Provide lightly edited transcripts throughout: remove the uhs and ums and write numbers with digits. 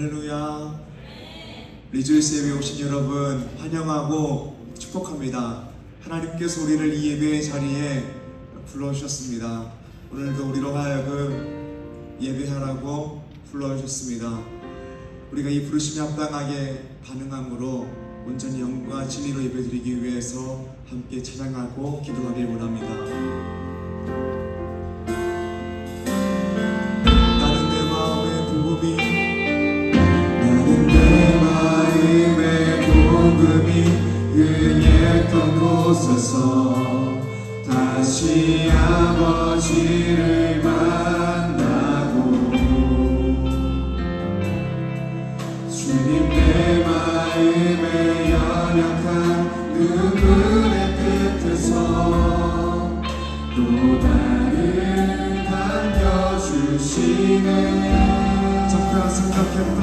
할렐루야. 리조이스 예배에 오신 여러분 환영하고 축복합니다. 하나님께서 우리를 이 예배의 자리에 불러주셨습니다. 오늘도 우리로 하여금 예배하라고 불러주셨습니다. 우리가 이 부르심에 합당하게 반응함으로 온전히 영과 진리로 예배드리기 위해서 함께 찬양하고 기도하길 원합니다. 나는 내 마음의 복음이 흥했던 곳에서 다시 아버지를 만나고 주님 내 마음에 연약한 눈물의 끝에서 또 나를 반겨주시네. 잠깐 생각했던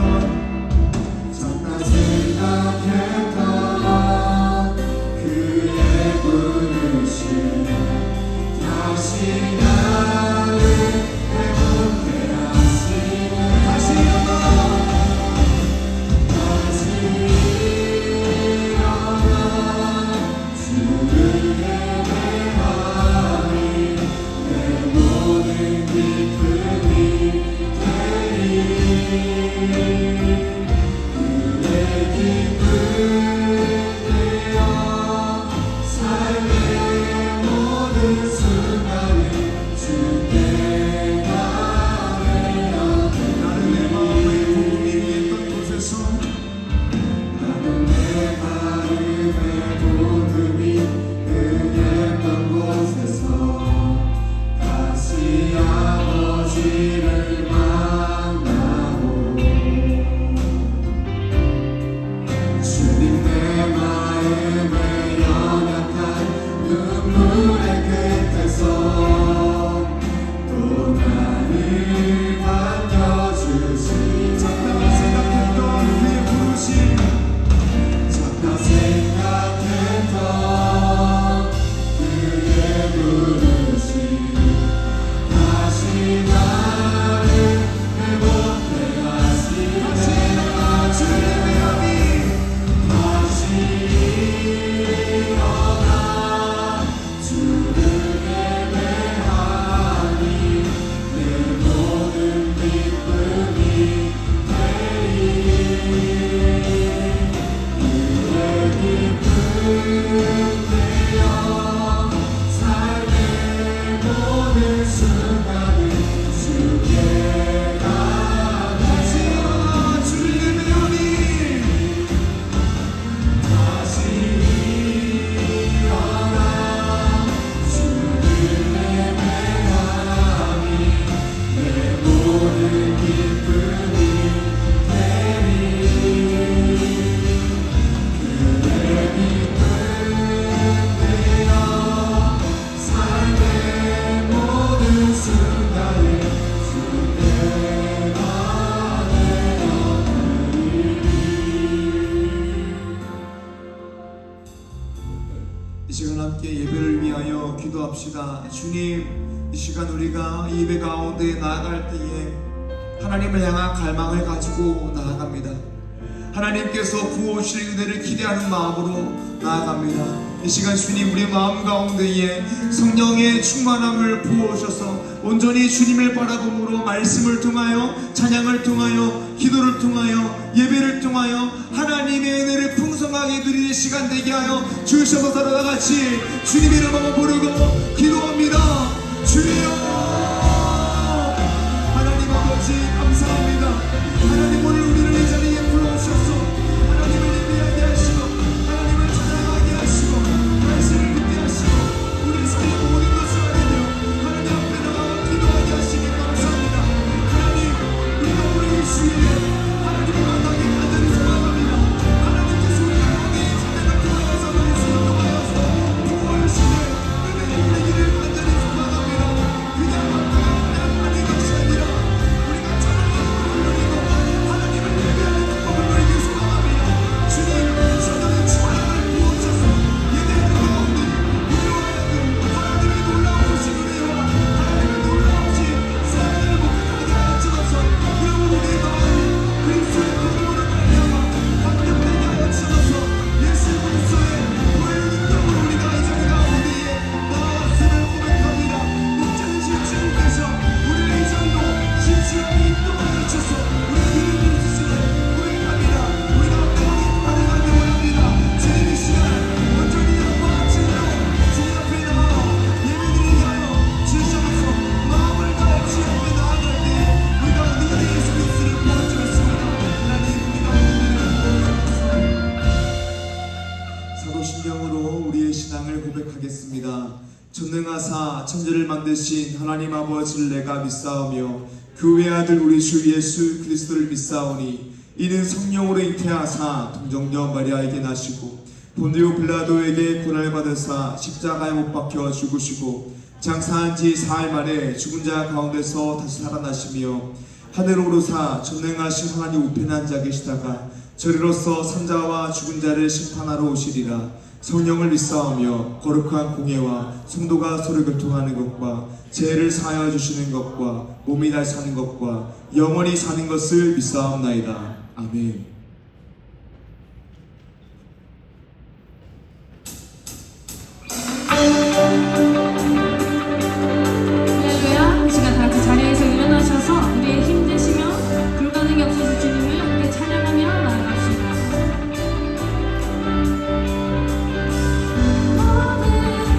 그의 부르심 다시 나를 회복해 하시네. 다시 일어나 주를 예배하니 내 모든 기쁨이 되리. 이 시간 함께 예배를 위하여 기도합시다. 주님, 이 시간 우리가 예배 가운데 나아갈 때에 하나님을 향한 갈망을 가지고 나아갑니다. 하나님께서 부어주실 은혜를 기대하는 마음으로 나아갑니다. 이 시간 주님 우리 마음 가운데에 성령의 충만함을 부어주셔서 온전히 주님을 바라봄으로 말씀을 통하여 찬양을 통하여 기도를 통하여 예배를 통하여 하나님의 은혜를 풍성하게 누리는 시간 되게 하여 주셔서 다같이 주님의 이름을 부르고 기도합니다. 주여 하나님 아버지 감사합니다. 하나님 오늘 우리를 이 자리에 불러주셔서 하나님을 예배하게 하시고 하나님을 찬양하게 하시고 말씀을 듣게 하시고 우리 삶의 모든 것을 알리며 하나님 앞에 나가 기도하게 하시니 감사합니다. 하나님 우리가 오늘 이 시기에 하나님을 만나게 간절히 소망합니다. 하나님께서 우리 가운데 이 찬양을 통하여서 말씀을 통하여서 부활하시네 은혜의 일기를 찬양으로 우리의 신앙을 고백하겠습니다. 전능하사 천지를 만드신 하나님 아버지를 내가 믿사오며 그 외아들 우리 주 예수 그리스도를 믿사오니 이는 성령으로 잉태하사 동정녀 마리아에게 나시고 본디오 빌라도에게 고난을 받으사 십자가에 못 박혀 죽으시고 장사한 지 4일 만에 죽은 자 가운데서 다시 살아나시며 하늘로 오르사 전능하신 하나님 우편에 앉아 계시다가 저리로서 산자와 죽은 자를 심판하러 오시리라. 성령을 믿사오며 거룩한 공예와 성도가 서로 교통하는 것과 죄를 사하여 주시는 것과 몸이 날 사는 것과 영원히 사는 것을 믿사옵나이다. 아멘. 할렐루야. 이 시간 다 같이 자리에서 일어나셔서 우리의 힘드시며 불가능이 없으신 주님을 함께 찬양하며 나아갑시다. 모든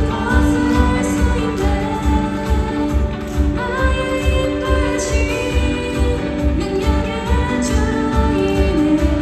것을 할 수 있는 나의 힘 대신 능력의 주로 인해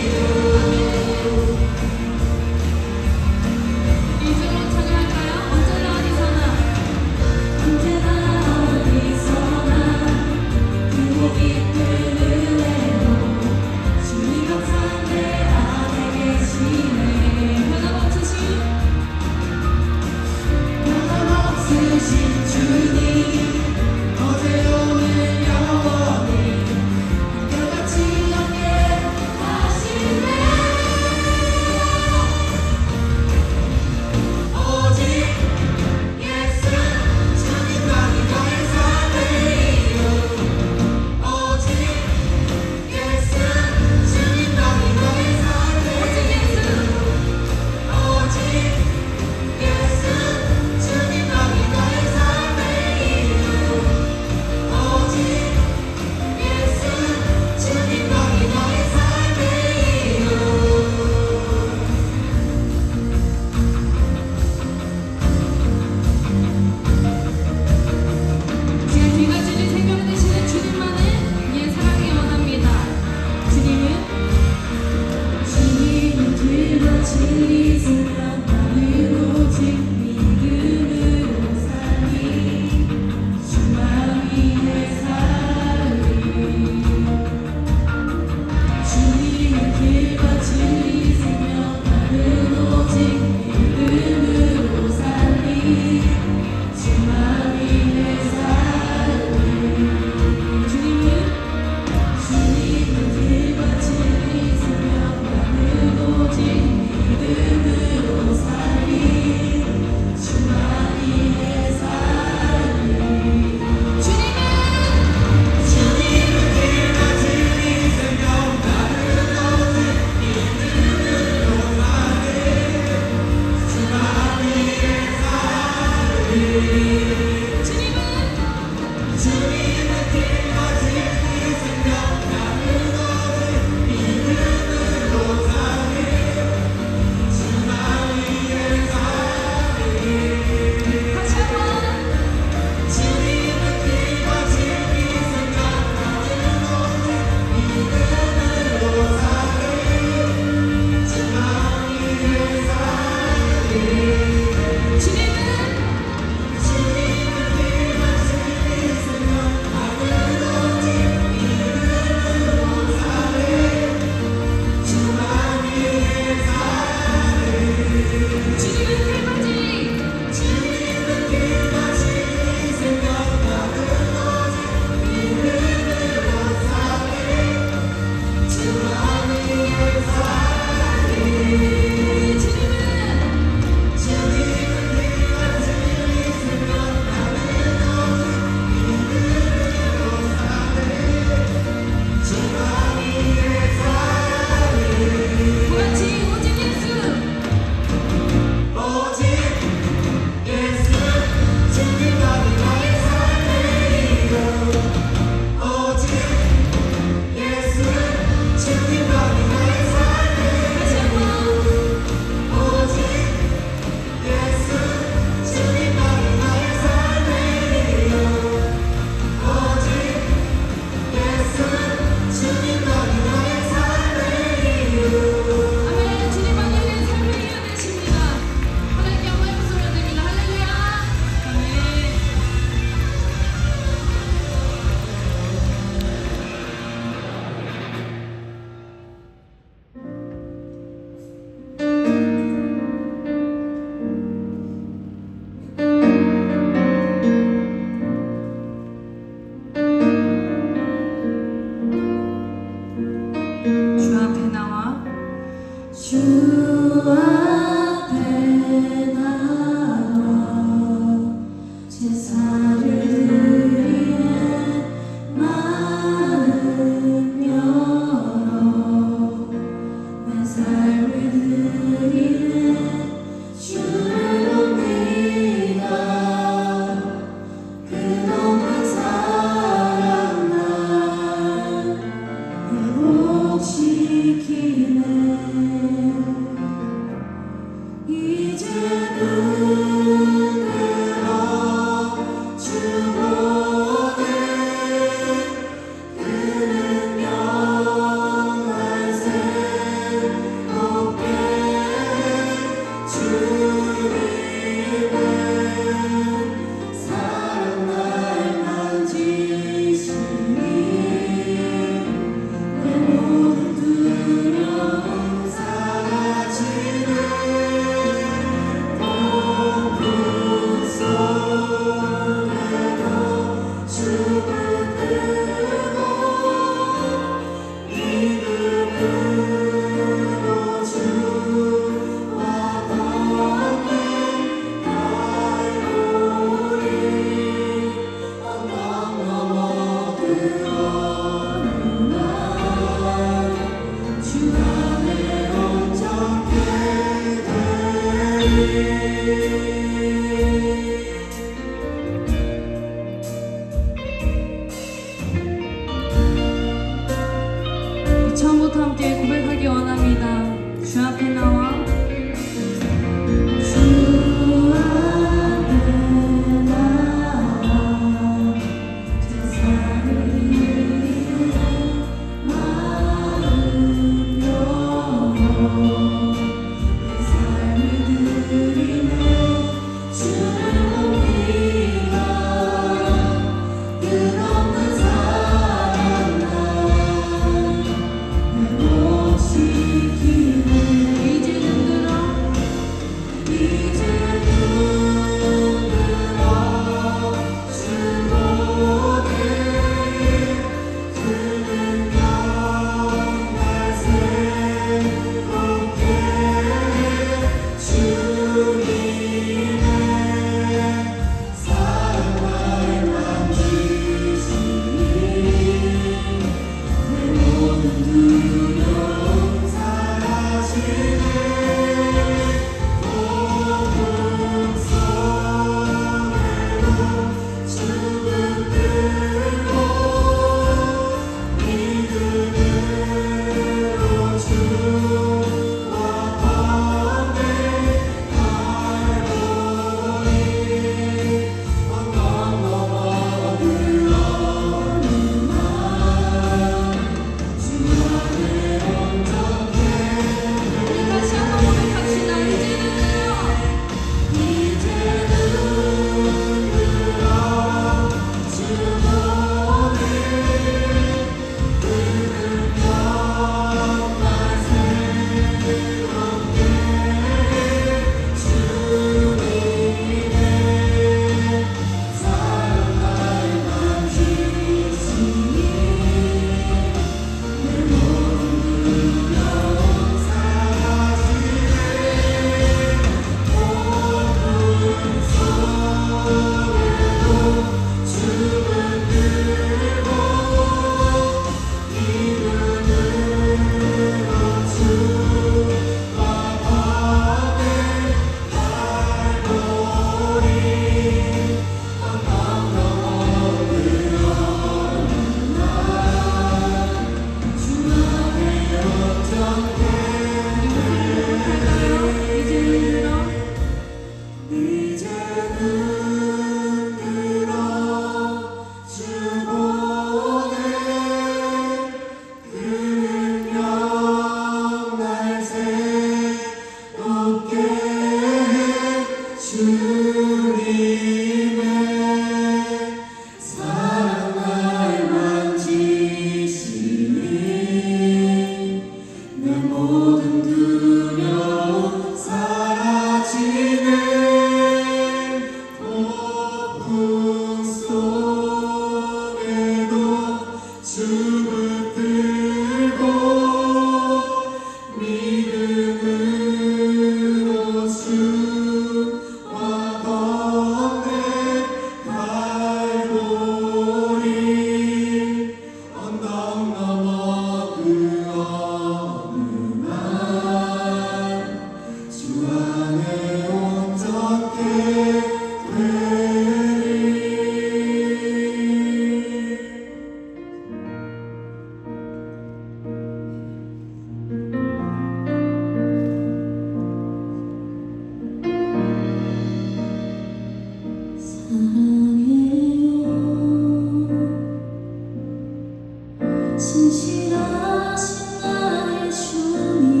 신실하신 나의 주님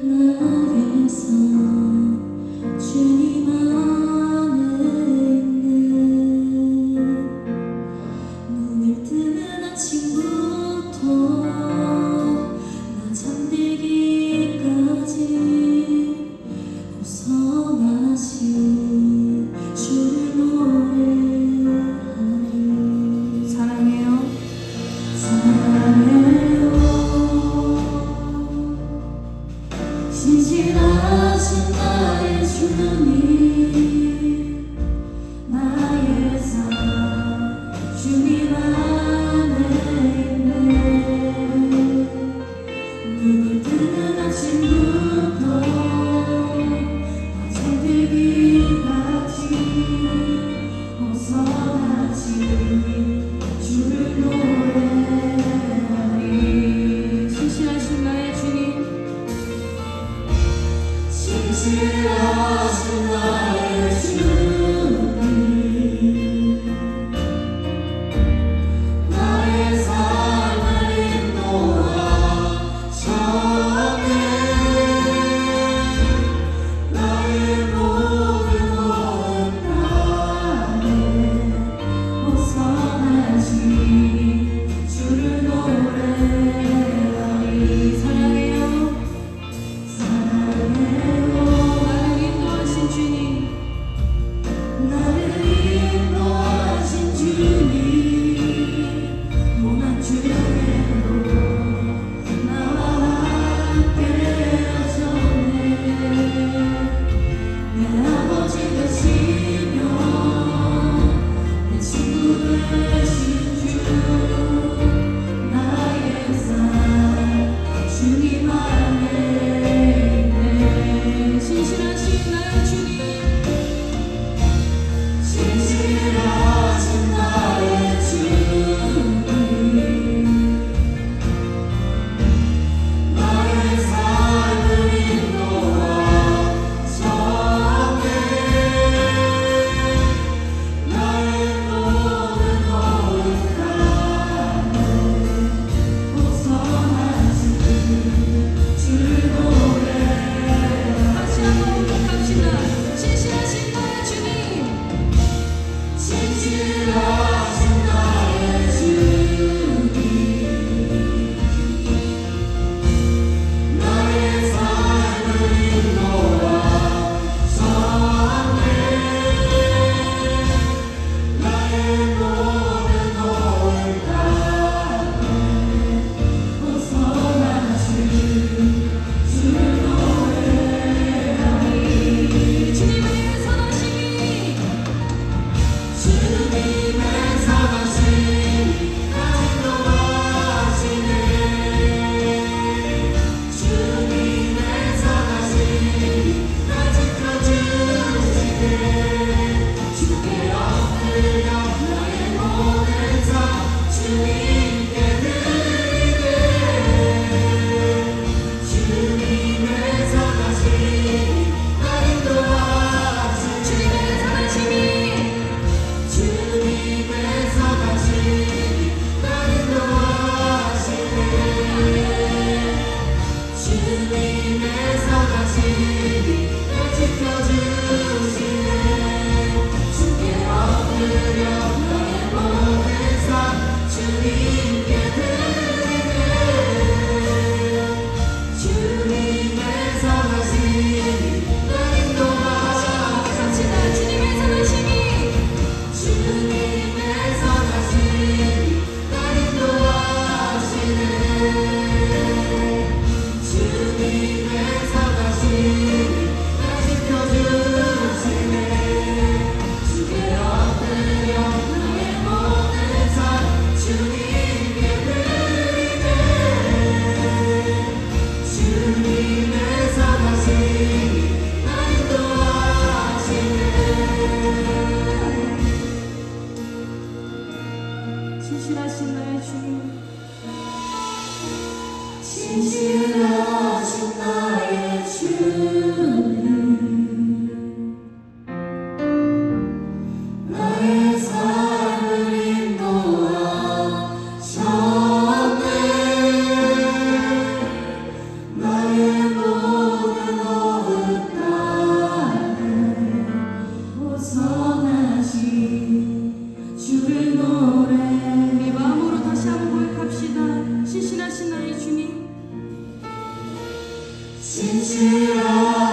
나에게서 주님 안에 있는 눈을 뜨는 아침부터 나 잠들기까지 벗어나신 주를 노래하리 사랑해요. 사랑해요 신실하신 나의 주님 나의 삶 주님 안에 있네 눈을 뜨는 아침부터 나 잠들기까지 벗어나지 주를 노래하리 신실하신 나의 주님, 신실하신 나의 주님 나의 삶을 인도하셨네 나의 모든 어긋남에 벗어나지 주를 노래하리 사랑해요 사랑해요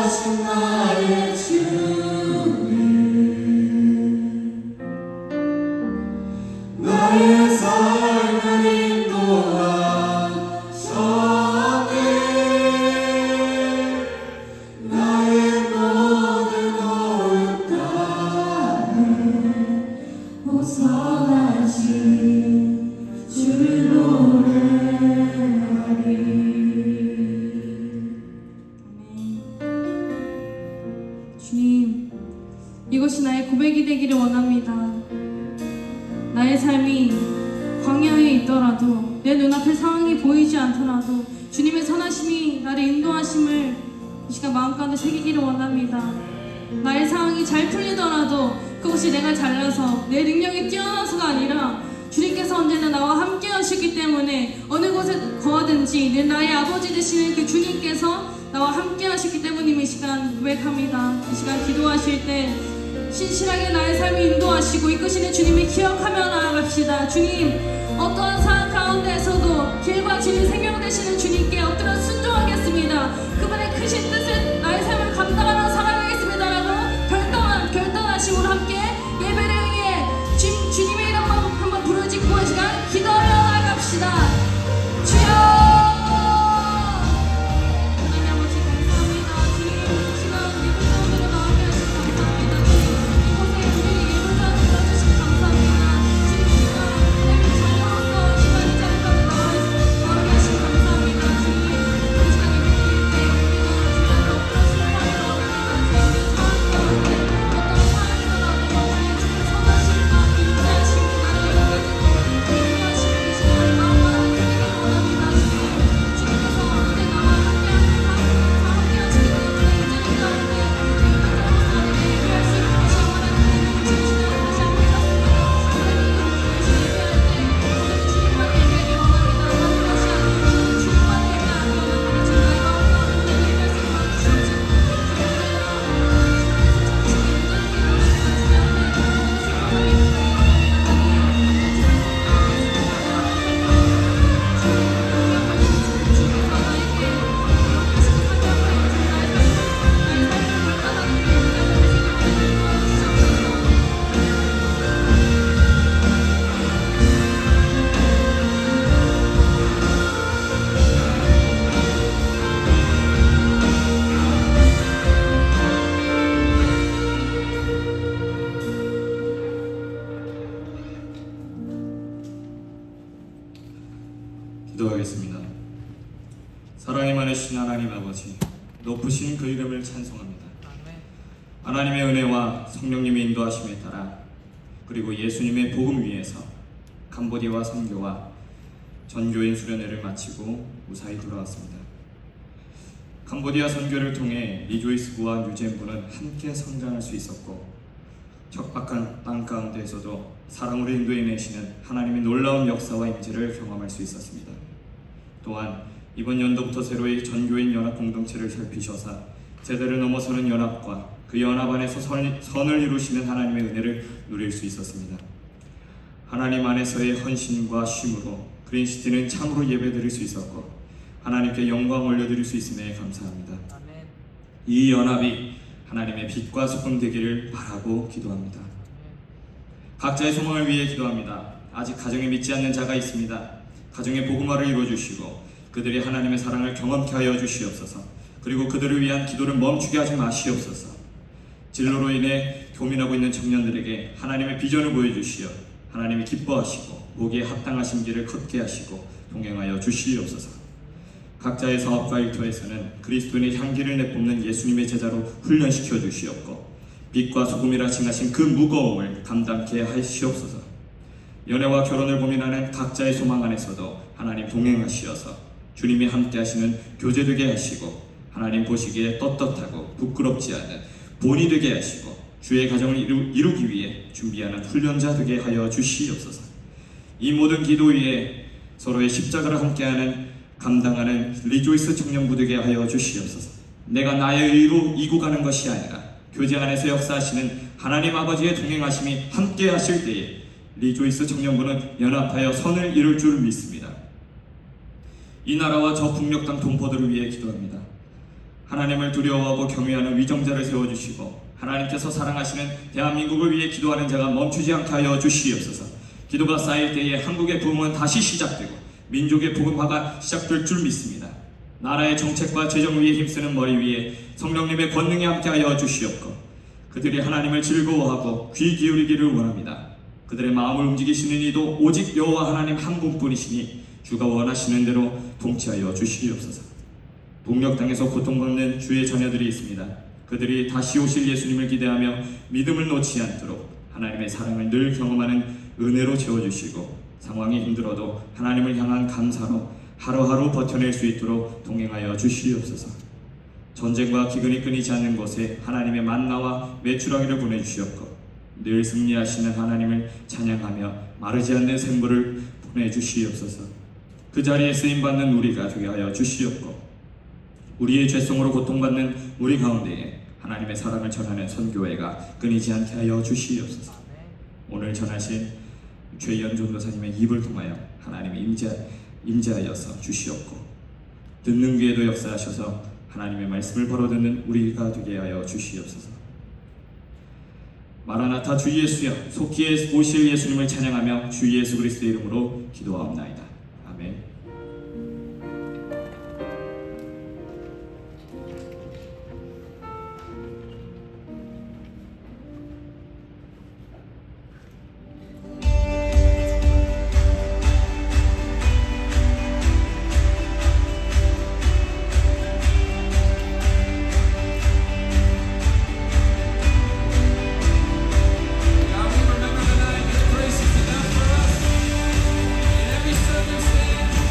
인도하신 나의 주님 나의 삶을 인도하셨네 나의 모든 어려움 가운데 벗어나신 주를 노래하리. 주님, 이것이 나의 고백이 되기를 원합니다. 나의 삶이 광야에 있더라도 내 눈앞에 상황이 보이지 않더라도 주님의 선하심이 나를 인도하심을 이 시간 마음가운데 새기기를 원합니다. 나의 상황이 잘 풀리더라도 그것이 내가 잘나서 내 능력이 뛰어나서가 아니라 주님께서 언제나 나와 함께 하시기 때문에 어느 곳에 거하든지 내 나의 아버지 되시는 그 주님께서 나와 함께 하시기 때문임. 이 시간 고백합니다. 이 시간 기도하실 때 신실하게 나의 삶을 인도하시고 이끄시는 주님을 기억하며 나아갑시다. 주님, 어떠한 상황 가운데에서도 길과 진리 생명 되시는 주님께 엎드려 순종하겠습니다. 그분의 크신 뜻을 나의 삶을 감당하며 살아가겠습니다 라고 결단하시고 함께 예배를 위해 주님의 이름 한번 부르짖고 이 시간 기도하며 나아갑시다. 주여, 하나님 아버지 감사합니다. 주님, 이 시간 예배 가운데로 나오게 하셔서 감사합니다. 주님, 이곳에 우리를 예배 자리에 불러주신 감사합니다. 주님, 이 시간 예배 자리로서 이 시간 이 자리까지 나오게 하신 감사합니다. 주님, 이 시간 예배 드릴 때 우리가 주님을 엎드려 순종하며 주님의 상황 가운데 어떤 상황이더라도 주님 선하심과 인자하심이 나를 인도하시는 이 시간 마음마다 드리기를 원합니다. 주님께서 언제 나와 함께하시기 때문에 이 자리 가운데 하나님께 예배할 수 있는 다시 한번 하나님 주시면 다시 한번 받습니다. 하나님 주님 예배할 때 저는 주님만 예배하기 원합니다. 다른 것이 아니고 주님만 예배하기 원합니다. 지금 나의 마음 가운데 예배할 수 있는 주시옵소서. 기도하겠습니다. 사랑이 많으신 하나님 아버지, 높으신 그 이름을 찬송합니다. 하나님의 은혜와 성령님의 인도하심에 따라 그리고 예수님의 복음 위에서 캄보디아 선교와 전교인 수련회를 마치고 무사히 돌아왔습니다. 캄보디아 선교를 통해 리조이스부와 뉴젠부는 함께 성장할 수 있었고 척박한 땅 가운데에서도 사랑으로 인도해내시는 하나님의 놀라운 역사와 임재를 경험할 수 있었습니다. 또한 이번 연도부터 새로이 전교인 연합 공동체를 살피셔서 세대를 넘어서는 연합과 그 연합 안에서 선을 이루시는 하나님의 은혜를 누릴 수 있었습니다. 하나님 안에서의 헌신과 쉼으로 그린시티는 참으로 예배드릴 수 있었고 하나님께 영광 올려드릴 수 있음에 감사합니다. 이 연합이 하나님의 빛과 소금 되기를 바라고 기도합니다. 각자의 소망을 위해 기도합니다. 아직 가정에 믿지 않는 자가 있습니다. 가정의 복음화를 이루어주시고 그들이 하나님의 사랑을 경험케 하여 주시옵소서. 그리고 그들을 위한 기도를 멈추게 하지 마시옵소서. 진로로 인해 고민하고 있는 청년들에게 하나님의 비전을 보여주시어 하나님이 기뻐하시고 보기에 합당하신 길을 걷게 하시고 동행하여 주시옵소서. 각자의 사업과 일터에서는 그리스도인의 향기를 내뿜는 예수님의 제자로 훈련시켜 주시옵고 빛과 소금이라 칭하신 그 무거움을 감당케 하시옵소서. 연애와 결혼을 고민하는 각자의 소망 안에서도 하나님 동행하시어서 주님이 함께 하시는 교제되게 하시고 하나님 보시기에 떳떳하고 부끄럽지 않은 본이 되게 하시고 주의 가정을 이루기 위해 준비하는 훈련자 되게 하여 주시옵소서. 이 모든 기도 위에 서로의 십자가를 함께하는 감당하는 리조이스 청년부 되게 하여 주시옵소서. 내가 나의 의로 이고 가는 것이 아니라 교제 안에서 역사하시는 하나님 아버지의 동행하심이 함께 하실 때에 리조이스 청년부는 연합하여 선을 이룰 줄 믿습니다. 이 나라와 저 북녘 땅 동포들을 위해 기도합니다. 하나님을 두려워하고 경외하는 위정자를 세워주시고 하나님께서 사랑하시는 대한민국을 위해 기도하는 자가 멈추지 않게 하여 주시옵소서. 기도가 쌓일 때에 한국의 부흥은 다시 시작되고 민족의 복음화가 시작될 줄 믿습니다. 나라의 정책과 재정 위에 힘쓰는 머리 위에 성령님의 권능이 함께하여 주시옵고 그들이 하나님을 즐거워하고 귀 기울이기를 원합니다. 그들의 마음을 움직이시는 이도 오직 여호와 하나님 한 분뿐이시니 주가 원하시는 대로 통치하여 주시옵소서. 북녘 땅에서 고통받는 주의 자녀들이 있습니다. 그들이 다시 오실 예수님을 기대하며 믿음을 놓지 않도록 하나님의 사랑을 늘 경험하는 은혜로 채워주시고 상황이 힘들어도 하나님을 향한 감사로 하루하루 버텨낼 수 있도록 동행하여 주시옵소서. 전쟁과 기근이 끊이지 않는 곳에 하나님의 만나와 메추라기를 보내주시옵고 늘 승리하시는 하나님을 찬양하며 마르지 않는 샘물을 보내주시옵소서. 그 자리에 쓰임받는 우리가 되게 하여 주시옵고 우리의 죄성으로 고통받는 우리 가운데에 하나님의 사랑을 전하는 선교회가 끊이지 않게 하여 주시옵소서. 오늘 전하신 최희연 전도사님의 입을 통하여 하나님의 임재하여서 주시옵고 듣는 귀에도 역사하셔서 하나님의 말씀을 벌어듣는 우리가 되게 하여 주시옵소서. 마라나타 주 예수여 속히 오실 예수님을 찬양하며 주 예수 그리스도의 이름으로 기도하옵나이다. 아멘. Every circumstance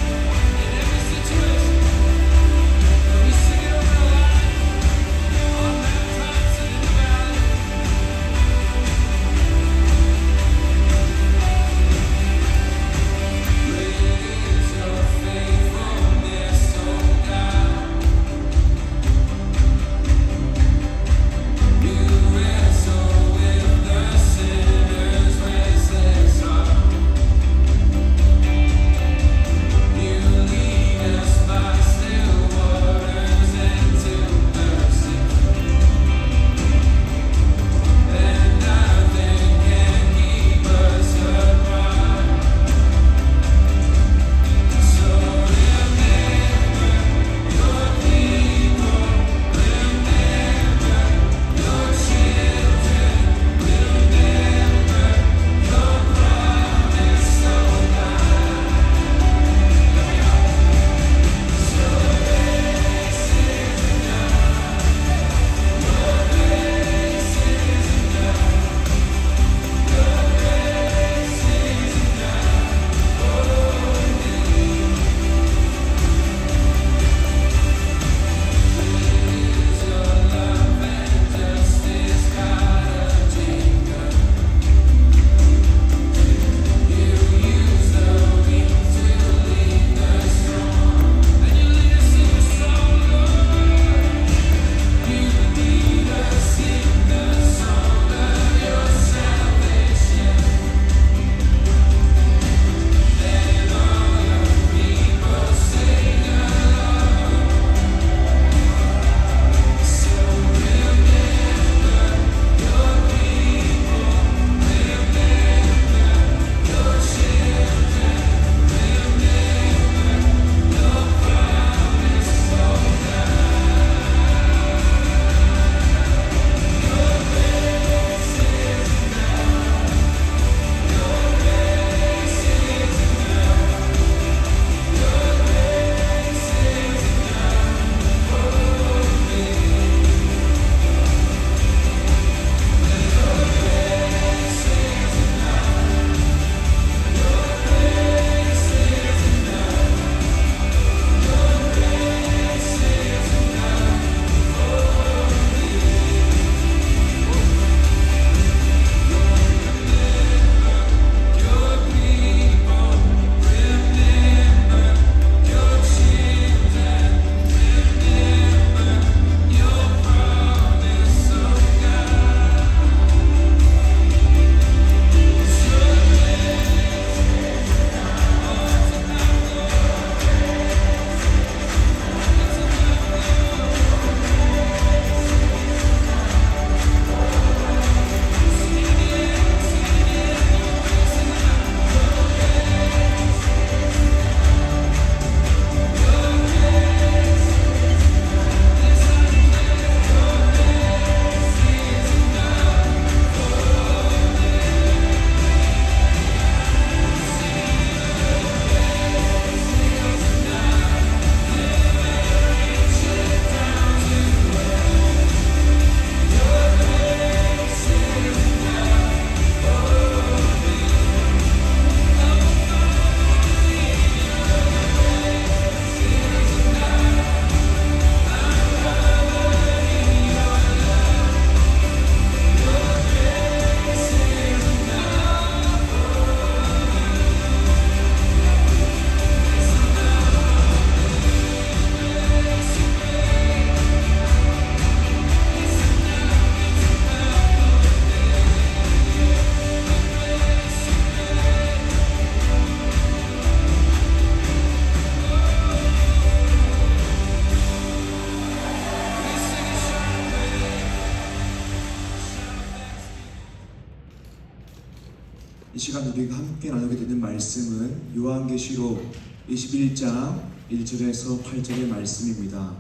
이 시간 우리가 함께 나누게 되는 말씀은 요한계시록 21장 1절에서 8절의 말씀입니다.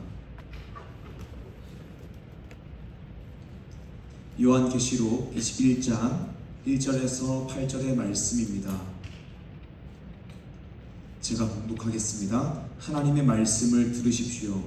요한계시록 21장 1절에서 8절의 말씀입니다. 제가 봉독하겠습니다. 하나님의 말씀을 들으십시오.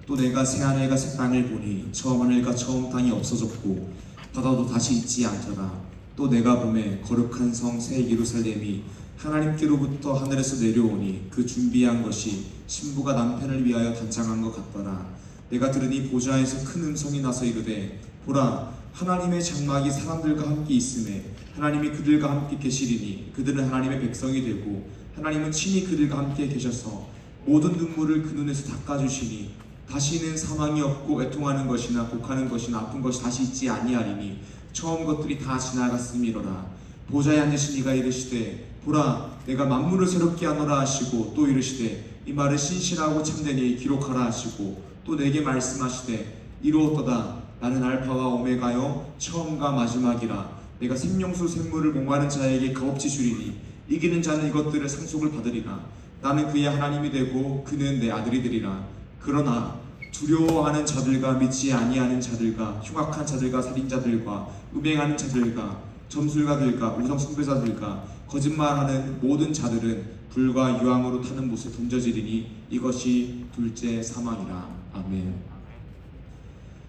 또 내가 새하늘과 새 땅을 보니 처음 하늘과 처음 땅이 없어졌고 바다도 다시 있지 않더라. 또 내가 보매 거룩한 성 새 예루살렘이 하나님께로부터 하늘에서 내려오니 그 준비한 것이 신부가 남편을 위하여 단장한 것 같더라. 내가 들으니 보좌에서 큰 음성이 나서 이르되 보라 하나님의 장막이 사람들과 함께 있으매 하나님이 그들과 함께 계시리니 그들은 하나님의 백성이 되고 하나님은 친히 그들과 함께 계셔서 모든 눈물을 그 눈에서 닦아주시니 다시는 사망이 없고 애통하는 것이나 곡하는 것이나 아픈 것이 다시 있지 아니하리니 처음 것들이 다 지나갔음이로라. 보좌에 앉으신 이가 이르시되 보라 내가 만물을 새롭게 하노라 하시고 또 이르시되 이 말을 신실하고 참되니 기록하라 하시고 또 내게 말씀하시되 이루었도다. 나는 알파와 오메가요 처음과 마지막이라. 내가 생명수 샘물을 목마른 자에게 값없이 주리니 이기는 자는 이것들을 상속을 받으리라. 나는 그의 하나님이 되고 그는 내 아들이 되리라. 그러나 두려워하는 자들과 믿지 아니하는 자들과 흉악한 자들과 살인자들과 음행하는 자들과 점술가들과 우상 숭배자들과 거짓말하는 모든 자들은 불과 유황으로 타는 못에 던져지리니 이것이 둘째 사망이라. 아멘.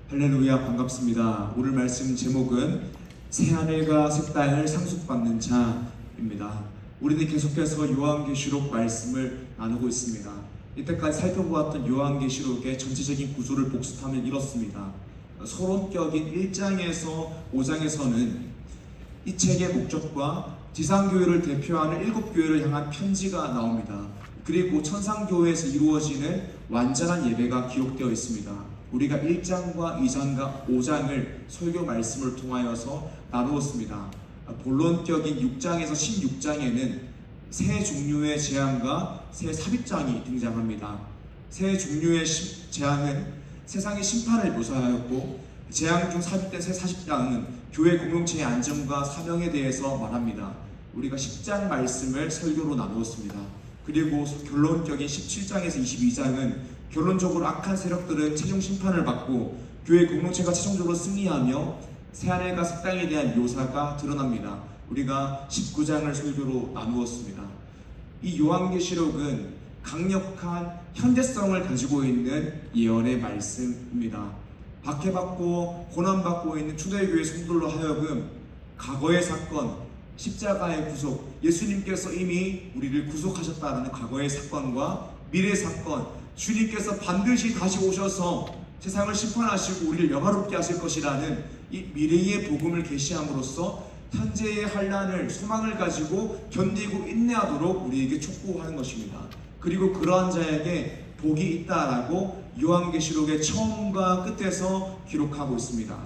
할렐루야. 반갑습니다. 오늘 말씀 제목은 새하늘과 새 땅을 상속받는 자입니다. 우리는 계속해서 요한계시록 말씀을 나누고 있습니다. 이때까지 살펴보았던 요한계시록의 전체적인 구조를 복습하면 이렇습니다. 서론격인 1장에서 5장에서는 이 책의 목적과 지상교회를 대표하는 7교회를 향한 편지가 나옵니다. 그리고 천상교회에서 이루어지는 완전한 예배가 기록되어 있습니다. 우리가 1장과 2장과 5장을 설교 말씀을 통하여서 나누었습니다. 본론격인 6장에서 16장에는 세 종류의 재앙과 세 삽입장이 등장합니다. 세 종류의 재앙은 세상의 심판을 묘사하였고 재앙 중 삽입된 세 삽입장은 교회 공동체의 안전과 사명에 대해서 말합니다. 우리가 10장 말씀을 설교로 나누었습니다. 그리고 결론격인 17장에서 22장은 결론적으로 악한 세력들은 최종 심판을 받고 교회 공동체가 최종적으로 승리하며 새하늘과 새 땅에 대한 묘사가 드러납니다. 우리가 19장을 설교로 나누었습니다. 이 요한계시록은 강력한 현대성을 가지고 있는 예언의 말씀입니다. 박해받고 고난받고 있는 초대교회 성도들로 하여금 과거의 사건, 십자가의 구속, 예수님께서 이미 우리를 구속하셨다는 과거의 사건과 미래의 사건, 주님께서 반드시 다시 오셔서 세상을 심판하시고 우리를 영화롭게 하실 것이라는 이 미래의 복음을 계시함으로써 현재의 환난을 소망을 가지고 견디고 인내하도록 우리에게 촉구하는 것입니다. 그리고 그러한 자에게 복이 있다라고 요한계시록의 처음과 끝에서 기록하고 있습니다.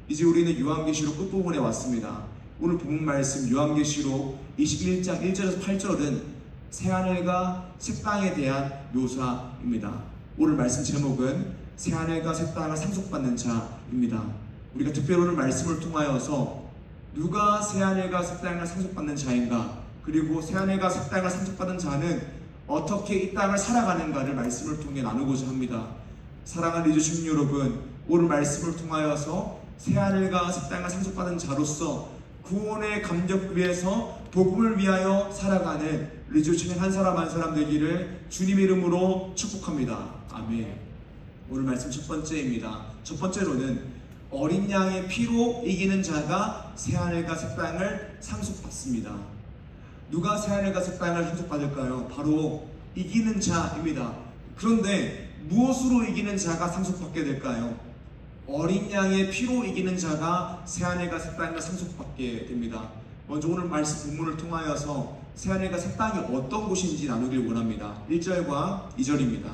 이제 우리는 요한계시록 끝부분에 왔습니다. 오늘 본문 말씀 요한계시록 21장 1절에서 8절은 새하늘과 새 땅에 대한 묘사입니다. 오늘 말씀 제목은 새하늘과 새 땅을 상속받는 자입니다. 우리가 특별히 오늘 말씀을 통하여서 누가 새하늘과 새 땅을 상속받는 자인가, 그리고 새하늘과 새 땅을 상속받은 자는 어떻게 이 땅을 살아가는가를 말씀을 통해 나누고자 합니다. 사랑하는 리조심 여러분, 오늘 말씀을 통하여서 새하늘과 새 땅을 상속받은 자로서 구원의 감격 위에서 복음을 위하여 살아가는 리조심의 한 사람 한 사람 되기를 주님 이름으로 축복합니다. 아멘. 오늘 말씀 첫 번째입니다. 첫 번째로는 어린 양의 피로 이기는 자가 새하늘과 새 땅을 상속받습니다. 누가 새하늘과 새 땅을 상속받을까요? 바로 이기는 자입니다. 그런데 무엇으로 이기는 자가 상속받게 될까요? 어린 양의 피로 이기는 자가 새하늘과 새 땅을 상속받게 됩니다. 먼저 오늘 말씀 본문을 통하여서 새하늘과 새 땅이 어떤 곳인지 나누길 원합니다. 1절과 2절입니다.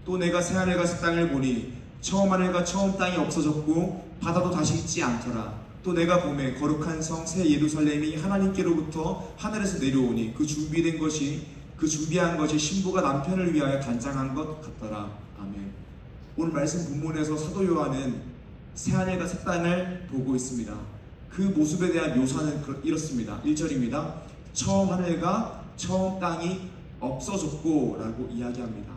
또 내가 새하늘과 새 땅을 보니 처음 하늘과 처음 땅이 없어졌고 바다도 다시 있지 않더라. 또 내가 보매 거룩한 성 새 예루살렘이 하나님께로부터 하늘에서 내려오니 그 준비한 것이 신부가 남편을 위하여 단장한 것 같더라. 아멘. 오늘 말씀 본문에서 사도 요한은 새하늘과 새 땅을 보고 있습니다. 그 모습에 대한 묘사는 이렇습니다. 1절입니다. 처음 하늘과 처음 땅이 없어졌고 라고 이야기합니다.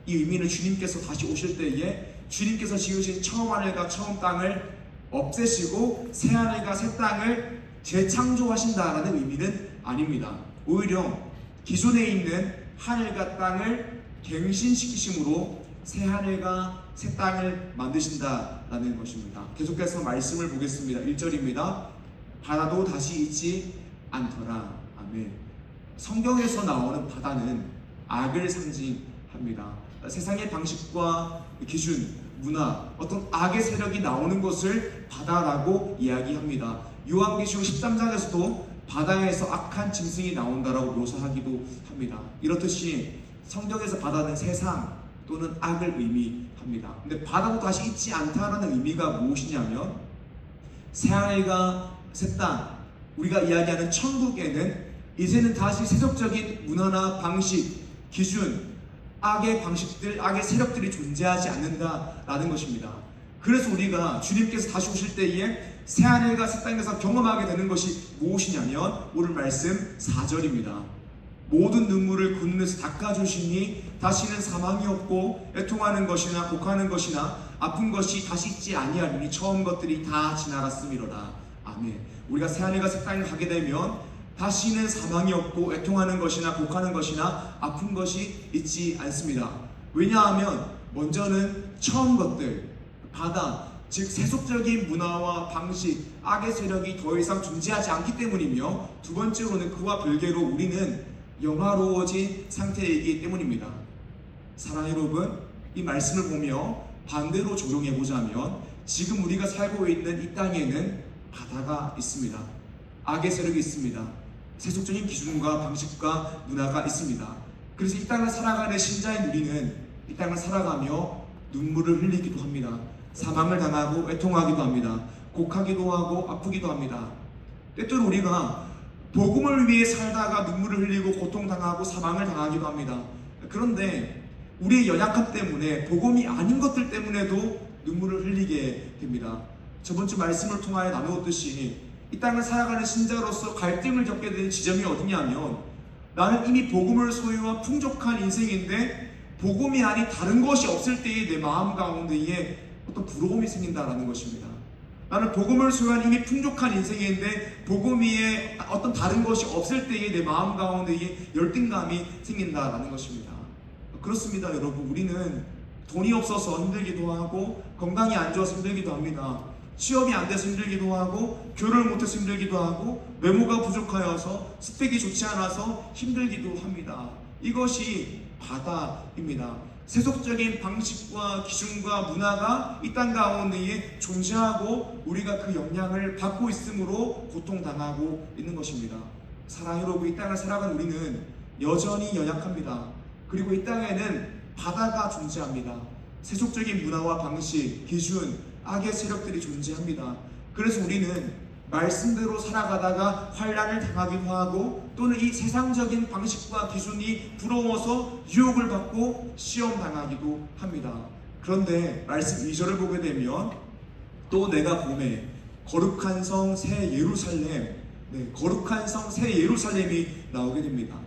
이 의미는 주님께서 다시 오실 때에 주님께서 지으신 처음 하늘과 처음 땅을 없애시고 새 하늘과 새 땅을 재창조하신다라는 의미는 아닙니다. 오히려 기존에 있는 하늘과 땅을 갱신시키심으로 새 하늘과 새 땅을 만드신다라는 것입니다. 계속해서 말씀을 보겠습니다. 1절입니다. 바다도 다시 있지 않더라. 아멘. 성경에서 나오는 바다는 악을 상징합니다. 세상의 방식과 기준, 문화, 어떤 악의 세력이 나오는 것을 바다라고 이야기합니다. 요한계시록 13장에서도 바다에서 악한 짐승이 나온다라고 묘사하기도 합니다. 이렇듯이 성경에서 바다는 세상 또는 악을 의미합니다. 근데 바다도 다시 있지 않다라는 의미가 무엇이냐면 새하늘과 새 땅, 우리가 이야기하는 천국에는 이제는 다시 세속적인 문화나 방식, 기준, 악의 방식들, 악의 세력들이 존재하지 않는다라는 것입니다. 그래서 우리가 주님께서 다시 오실 때에 새하늘과 새 땅에서 경험하게 되는 것이 무엇이냐면 오늘 말씀 4절입니다. 모든 눈물을 그 눈에서 닦아주시니 다시는 사망이 없고 애통하는 것이나 곡하는 것이나 아픈 것이 다시 있지 아니하리니 처음 것들이 다 지나갔음이로다. 아멘. 우리가 새하늘과 새 땅에 가게 되면 다시는 사망이 없고 애통하는 것이나 곡하는 것이나 아픈 것이 있지 않습니다. 왜냐하면 먼저는 처음 것들, 바다, 즉 세속적인 문화와 방식, 악의 세력이 더 이상 존재하지 않기 때문이며 두 번째로는 그와 별개로 우리는 영화로워진 상태이기 때문입니다. 사랑하는 여러분, 이 말씀을 보며 반대로 적용해 보자면 지금 우리가 살고 있는 이 땅에는 바다가 있습니다. 악의 세력이 있습니다. 세속적인 기준과 방식과 문화가 있습니다. 그래서 이 땅을 살아가는 신자인 우리는 이 땅을 살아가며 눈물을 흘리기도 합니다. 사망을 당하고 애통하기도 합니다. 곡하기도 하고 아프기도 합니다. 때때로 우리가 복음을 위해 살다가 눈물을 흘리고 고통당하고 사망을 당하기도 합니다. 그런데 우리의 연약함 때문에 복음이 아닌 것들 때문에도 눈물을 흘리게 됩니다. 저번 주 말씀을 통하여 나누었듯이 이 땅을 살아가는 신자로서 갈등을 겪게 되는 지점이 어디냐면 나는 이미 복음을 소유한 풍족한 인생인데 복음이 아닌 다른 것이 없을 때에 내 마음 가운데에 어떤 부러움이 생긴다라는 것입니다. 나는 복음을 소유한 이미 풍족한 인생인데 복음 위에 어떤 다른 것이 없을 때에 내 마음 가운데에 열등감이 생긴다라는 것입니다. 그렇습니다, 여러분. 우리는 돈이 없어서 힘들기도 하고 건강이 안 좋아서 힘들기도 합니다. 취업이 안 돼서 힘들기도 하고 교류를 못해서 힘들기도 하고 외모가 부족하여서 스펙이 좋지 않아서 힘들기도 합니다. 이것이 바다입니다. 세속적인 방식과 기준과 문화가 이 땅 가운데에 존재하고 우리가 그 영향을 받고 있으므로 고통당하고 있는 것입니다. 사랑하는 여러분, 이 땅을 살아가는 우리는 여전히 연약합니다. 그리고 이 땅에는 바다가 존재합니다. 세속적인 문화와 방식, 기준, 악의 세력들이 존재합니다. 그래서 우리는 말씀대로 살아가다가 환난을 당하기도 하고 또는 이 세상적인 방식과 기준이 부러워서 유혹을 받고 시험 당하기도 합니다. 그런데 말씀 2절을 보게 되면 또 내가 보매 거룩한 성 새 예루살렘, 거룩한 성 새 예루살렘이 나오게 됩니다.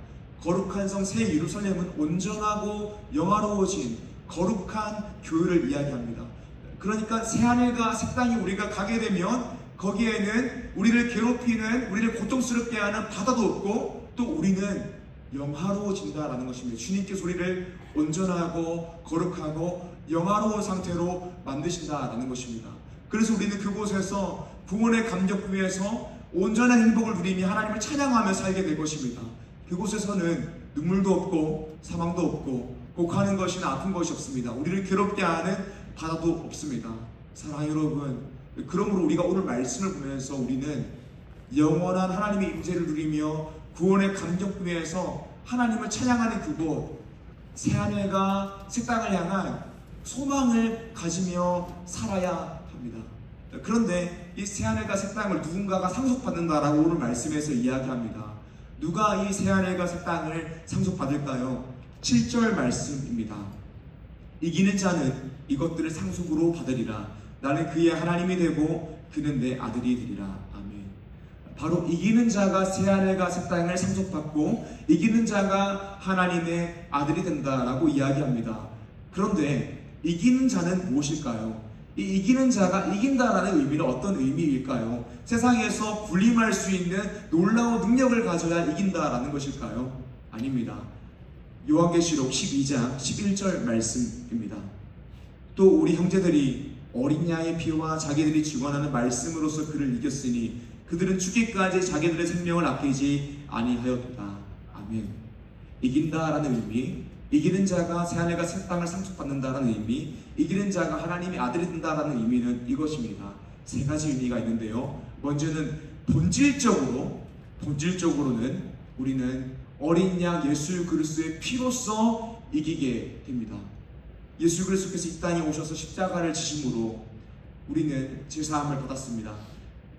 거룩한 성 새 예루살렘은 온전하고 영화로워진 거룩한 교회를 이야기합니다. 그러니까 새하늘과 새 땅이 우리가 가게 되면 거기에는 우리를 괴롭히는, 우리를 고통스럽게 하는 바다도 없고 또 우리는 영화로워진다라는 것입니다. 주님께서 우리를 온전하고 거룩하고 영화로운 상태로 만드신다라는 것입니다. 그래서 우리는 그곳에서 구원의 감격 위에서 온전한 행복을 누리며 하나님을 찬양하며 살게 될 것입니다. 그곳에서는 눈물도 없고 사망도 없고 곡하는 것이나 아픈 것이 없습니다. 우리를 괴롭게 하는 바다도 없습니다. 사랑하는 여러분, 그러므로 우리가 오늘 말씀을 보면서 우리는 영원한 하나님의 임재를 누리며 구원의 감격 위에서 하나님을 찬양하는 그곳 새하늘과 새 땅을 향한 소망을 가지며 살아야 합니다. 그런데 이 새하늘과 새 땅을 누군가가 상속받는다라고 오늘 말씀에서 이야기합니다. 누가 이 새하늘과 새 땅을 상속받을까요? 7절 말씀입니다. 이기는 자는 이것들을 상속으로 받으리라. 나는 그의 하나님이 되고 그는 내 아들이 되리라. 아멘. 바로 이기는 자가 새하늘과 새 땅을 상속받고 이기는 자가 하나님의 아들이 된다라고 이야기합니다. 그런데 이기는 자는 무엇일까요? 이 이기는 자가 이긴다라는 의미는 어떤 의미일까요? 세상에서 군림할 수 있는 놀라운 능력을 가져야 이긴다라는 것일까요? 아닙니다. 요한계시록 12장 11절 말씀입니다. 또 우리 형제들이 어린 양의 피와 자기들이 증언하는 말씀으로서 그를 이겼으니 그들은 죽기까지 자기들의 생명을 아끼지 아니하였다. 아멘. 이긴다라는 의미, 이기는 자가 새하늘과 새 땅을 상속받는다라는 의미, 이기는 자가 하나님의 아들이 된다라는 의미는 이것입니다. 세 가지 의미가 있는데요. 먼저는 본질적으로는 우리는 어린 양 예수 그리스도의 피로써 이기게 됩니다. 예수 그리스도께서 이 땅에 오셔서 십자가를 지심으로 우리는 제사함을 받았습니다.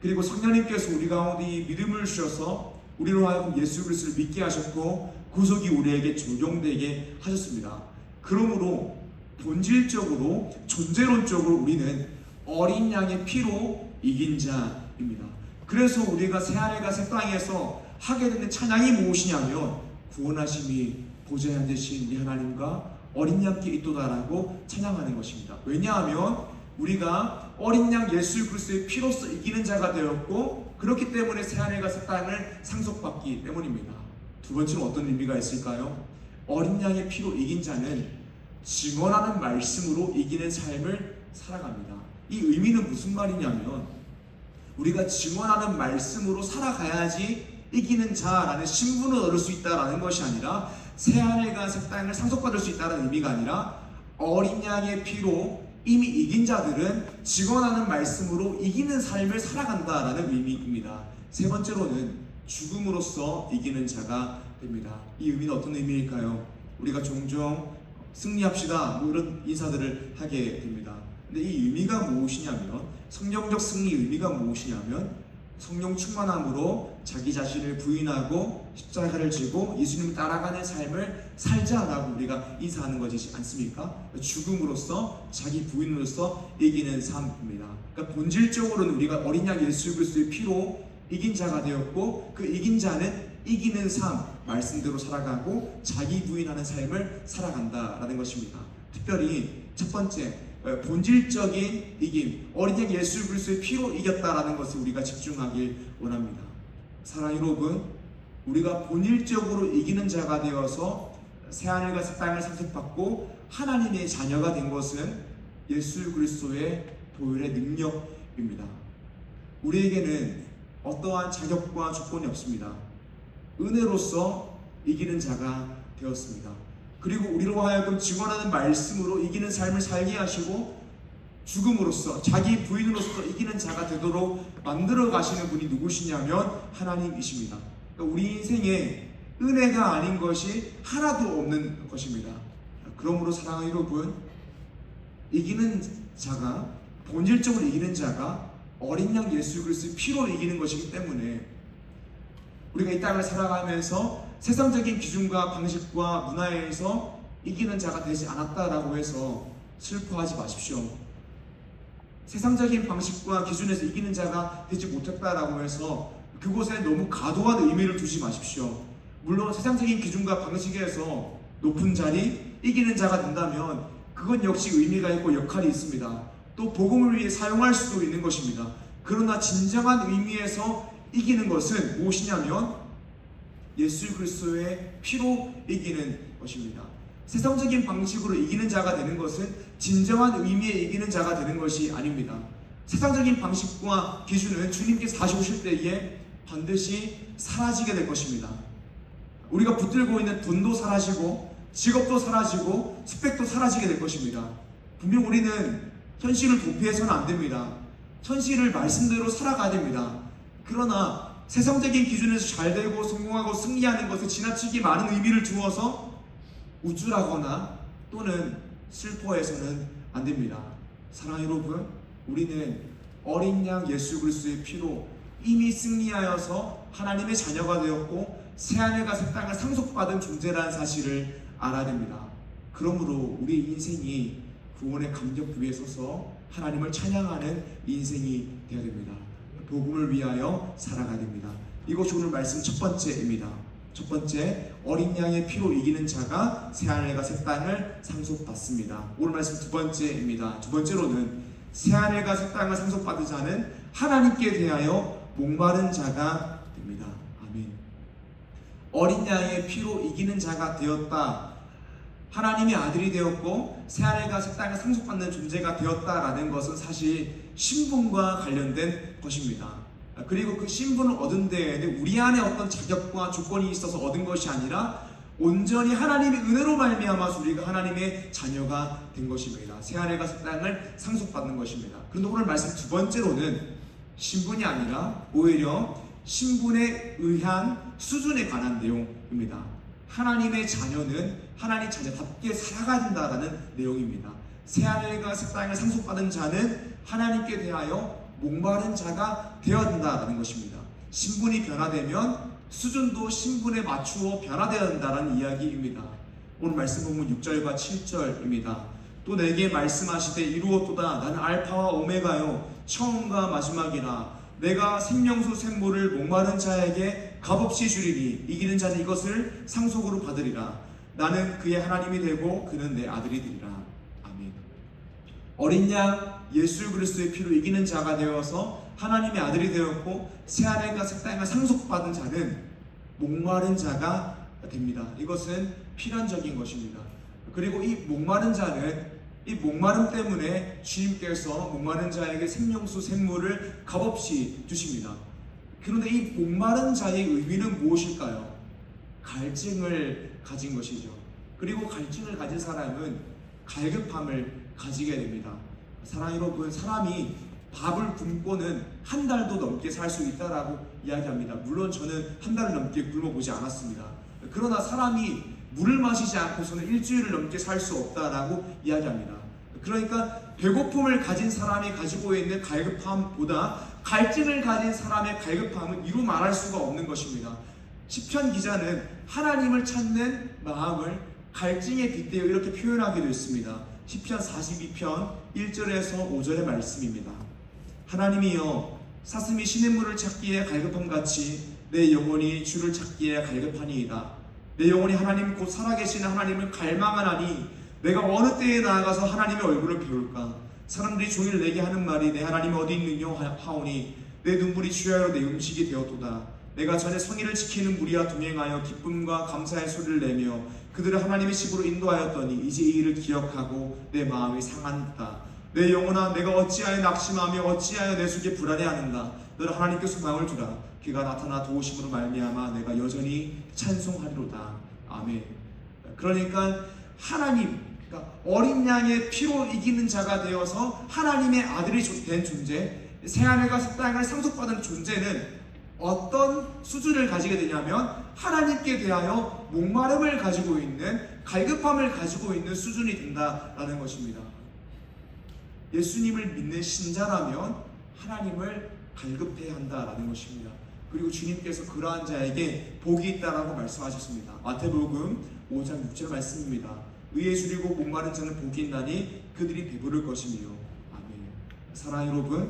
그리고 성령님께서 우리 가운데 이 믿음을 주셔서 우리로 하여금 예수 그리스도를 믿게 하셨고 구속이 우리에게 적용되게 하셨습니다. 그러므로 본질적으로 존재론적으로 우리는 어린 양의 피로 이긴 자입니다. 그래서 우리가 새하늘과 새 땅에서 하게 되는 찬양이 무엇이냐면 구원하심이 보좌에 앉으신 이 하나님과 어린 양께 있도다라고 찬양하는 것입니다. 왜냐하면 우리가 어린 양 예수 그리스도의 피로써 이기는 자가 되었고 그렇기 때문에 새하늘과 새 땅을 상속받기 때문입니다. 두 번째는 어떤 의미가 있을까요? 어린 양의 피로 이긴 자는 증언하는 말씀으로 이기는 삶을 살아갑니다. 이 의미는 무슨 말이냐면 우리가 증언하는 말씀으로 살아가야지 이기는 자라는 신분을 얻을 수 있다라는 것이 아니라 새하늘과 새 땅을 상속받을 수 있다는 의미가 아니라 어린 양의 피로 이미 이긴 자들은 증언하는 말씀으로 이기는 삶을 살아간다라는 의미입니다. 세 번째로는 죽음으로써 이기는 자가 됩니다. 이 의미는 어떤 의미일까요? 우리가 종종 승리합시다 이런 인사들을 하게 됩니다. 근데 이 의미가 무엇이냐면 성경적 승리 의미가 무엇이냐면 성령 충만함으로 자기 자신을 부인하고 십자가를 지고 예수님을 따라가는 삶을 살자라고 우리가 인사하는 것이지 않습니까? 죽음으로써 자기 부인으로써 이기는 삶입니다. 그러니까 본질적으로는 우리가 어린 양 예수 그리스도의 피로 이긴 자가 되었고 그 이긴 자는 이기는 삶 말씀대로 살아가고 자기 부인하는 삶을 살아간다라는 것입니다. 특별히 첫 번째 본질적인 이김, 어린 양 예수 그리스도의 피로 이겼다라는 것을 우리가 집중하길 원합니다. 사랑하는 여러분, 우리가 본질적으로 이기는 자가 되어서 새하늘과 새 땅을 상속받고 하나님의 자녀가 된 것은 예수 그리스도의 보혈의 능력입니다. 우리에게는 어떠한 자격과 조건이 없습니다. 은혜로서 이기는 자가 되었습니다. 그리고 우리로 하여금 증언하는 말씀으로 이기는 삶을 살게 하시고 죽음으로써 자기 부인으로서 이기는 자가 되도록 만들어 가시는 분이 누구시냐면 하나님이십니다. 그러니까 우리 인생에 은혜가 아닌 것이 하나도 없는 것입니다. 그러므로 사랑하는 여러분, 이기는 자가 본질적으로 이기는 자가 어린 양 예수 그리스도의 피로 이기는 것이기 때문에 우리가 이 땅을 살아가면서 세상적인 기준과 방식과 문화에 의해서 이기는 자가 되지 않았다라고 해서 슬퍼하지 마십시오. 세상적인 방식과 기준에서 이기는 자가 되지 못했다라고 해서 그곳에 너무 과도한 의미를 두지 마십시오. 물론 세상적인 기준과 방식에서 높은 자리, 이기는 자가 된다면 그건 역시 의미가 있고 역할이 있습니다. 또 복음을 위해 사용할 수도 있는 것입니다. 그러나 진정한 의미에서 이기는 것은 무엇이냐면 예수 그리스도의 피로 이기는 것입니다. 세상적인 방식으로 이기는 자가 되는 것은 진정한 의미의 이기는 자가 되는 것이 아닙니다. 세상적인 방식과 기준은 주님께서 다시 오실 때에 반드시 사라지게 될 것입니다. 우리가 붙들고 있는 돈도 사라지고 직업도 사라지고 스펙도 사라지게 될 것입니다. 분명 우리는 현실을 도피해서는 안 됩니다. 현실을 말씀대로 살아가야 됩니다. 그러나 세상적인 기준에서 잘 되고 성공하고 승리하는 것에 지나치게 많은 의미를 두어서 우쭐하거나 또는 슬퍼해서는 안 됩니다. 사랑하는 여러분, 우리는 어린 양 예수 그리스도의 피로 이미 승리하여서 하나님의 자녀가 되었고 새하늘과 새 땅을 상속받은 존재라는 사실을 알아야 됩니다. 그러므로 우리 인생이 구원의 감격 위에 서서 하나님을 찬양하는 인생이 되어야 됩니다. 복음을 위하여 살아가야 됩니다. 이것이 오늘 말씀 첫 번째입니다. 첫 번째, 어린 양의 피로 이기는 자가 새하늘과 새 땅을 상속받습니다. 오늘 말씀 두 번째입니다. 두 번째로는 새하늘과 새 땅을 상속받은 자는 하나님께 대하여 목마른 자가 됩니다. 아멘. 어린 양의 피로 이기는 자가 되었다. 하나님의 아들이 되었고 새하늘과 새 땅을 상속받는 존재가 되었다라는 것은 사실 신분과 관련된 것입니다. 그리고 그 신분을 얻은 데에는 우리 안에 어떤 자격과 조건이 있어서 얻은 것이 아니라 온전히 하나님의 은혜로 말미암아서 우리가 하나님의 자녀가 된 것입니다. 새하늘과 새 땅을 상속받는 것입니다. 그런데 오늘 말씀 두 번째로는 신분이 아니라 오히려 신분에 의한 수준에 관한 내용입니다. 하나님의 자녀는 하나님 자녀답게 살아가야 된다라는 내용입니다. 새하늘과 새 땅을 상속받은 자는 하나님께 대하여 목마른 자가 되어야 된다는 것입니다. 신분이 변화되면 수준도 신분에 맞추어 변화되어야 된다는 이야기입니다. 오늘 말씀 보면 6절과 7절입니다. 또 내게 말씀하시되 이루었도다. 나는 알파와 오메가요 처음과 마지막이라. 내가 생명수 샘물을 목마른 자에게 값없이 주리니 이기는 자는 이것을 상속으로 받으리라. 나는 그의 하나님이 되고 그는 내 아들이 되리라. 아멘. 어린 양 예수 그리스도의 피로 이기는 자가 되어서 하나님의 아들이 되었고 새하늘과 새 땅을 상속받은 자는 목마른 자가 됩니다. 이것은 필연적인 것입니다. 그리고 이 목마른 자는 이 목마름 때문에 주님께서 목마른 자에게 생명수 샘물을 값없이 주십니다. 그런데 이 목마른 자의 의미는 무엇일까요? 갈증을 가진 것이죠. 그리고 갈증을 가진 사람은 갈급함을 가지게 됩니다. 사랑하는 여러분, 사람이 밥을 굶고는 한 달도 넘게 살 수 있다라고 이야기합니다. 물론 저는 한 달을 넘게 굶어보지 않았습니다. 그러나 사람이 물을 마시지 않고서는 일주일을 넘게 살 수 없다라고 이야기합니다. 그러니까 배고픔을 가진 사람이 가지고 있는 갈급함보다 갈증을 가진 사람의 갈급함은 이루 말할 수가 없는 것입니다. 시편 기자는 하나님을 찾는 마음을 갈증에 빗대어 이렇게 표현하기도 했습니다. 시편 42편 1절에서 5절의 말씀입니다. 하나님이여 사슴이 시냇물을 찾기에 갈급함같이 내 영혼이 주를 찾기에 갈급하니이다. 내 영혼이 하나님 곧 살아계시는 하나님을 갈망하나니 내가 어느 때에 나아가서 하나님의 얼굴을 배울까? 사람들이 종일 내게 하는 말이 내 하나님이 어디 있느냐 하오니 내 눈물이 주야로 내 음식이 되었도다. 내가 전에 성의를 지키는 무리와 동행하여 기쁨과 감사의 소리를 내며 그들을 하나님의 집으로 인도하였더니 이제 이 일을 기억하고 내 마음이 상한다. 내 영혼아 내가 어찌하여 낙심하며 어찌하여 내 속에 불안해하는가? 너는 하나님께 소망을 두라. 그가 나타나 도우심으로 말미암아 내가 여전히 찬송하리로다. 아멘. 그러니까 하나님, 그러니까 어린 양의 피로 이기는 자가 되어서 하나님의 아들이 된 존재, 새하늘과 새 땅을 상속받은 존재는 어떤 수준을 가지게 되냐면 하나님께 대하여 목마름을 가지고 있는, 갈급함을 가지고 있는 수준이 된다라는 것입니다. 예수님을 믿는 신자라면 하나님을 갈급해야 한다라는 것입니다. 그리고 주님께서 그러한 자에게 복이 있다라고 말씀하셨습니다. 마태복음 5장 6절 말씀입니다. 의에 줄이고 목마른 자는 복이 있나니 그들이 배부를 것이며. 아멘. 사랑하는 여러분,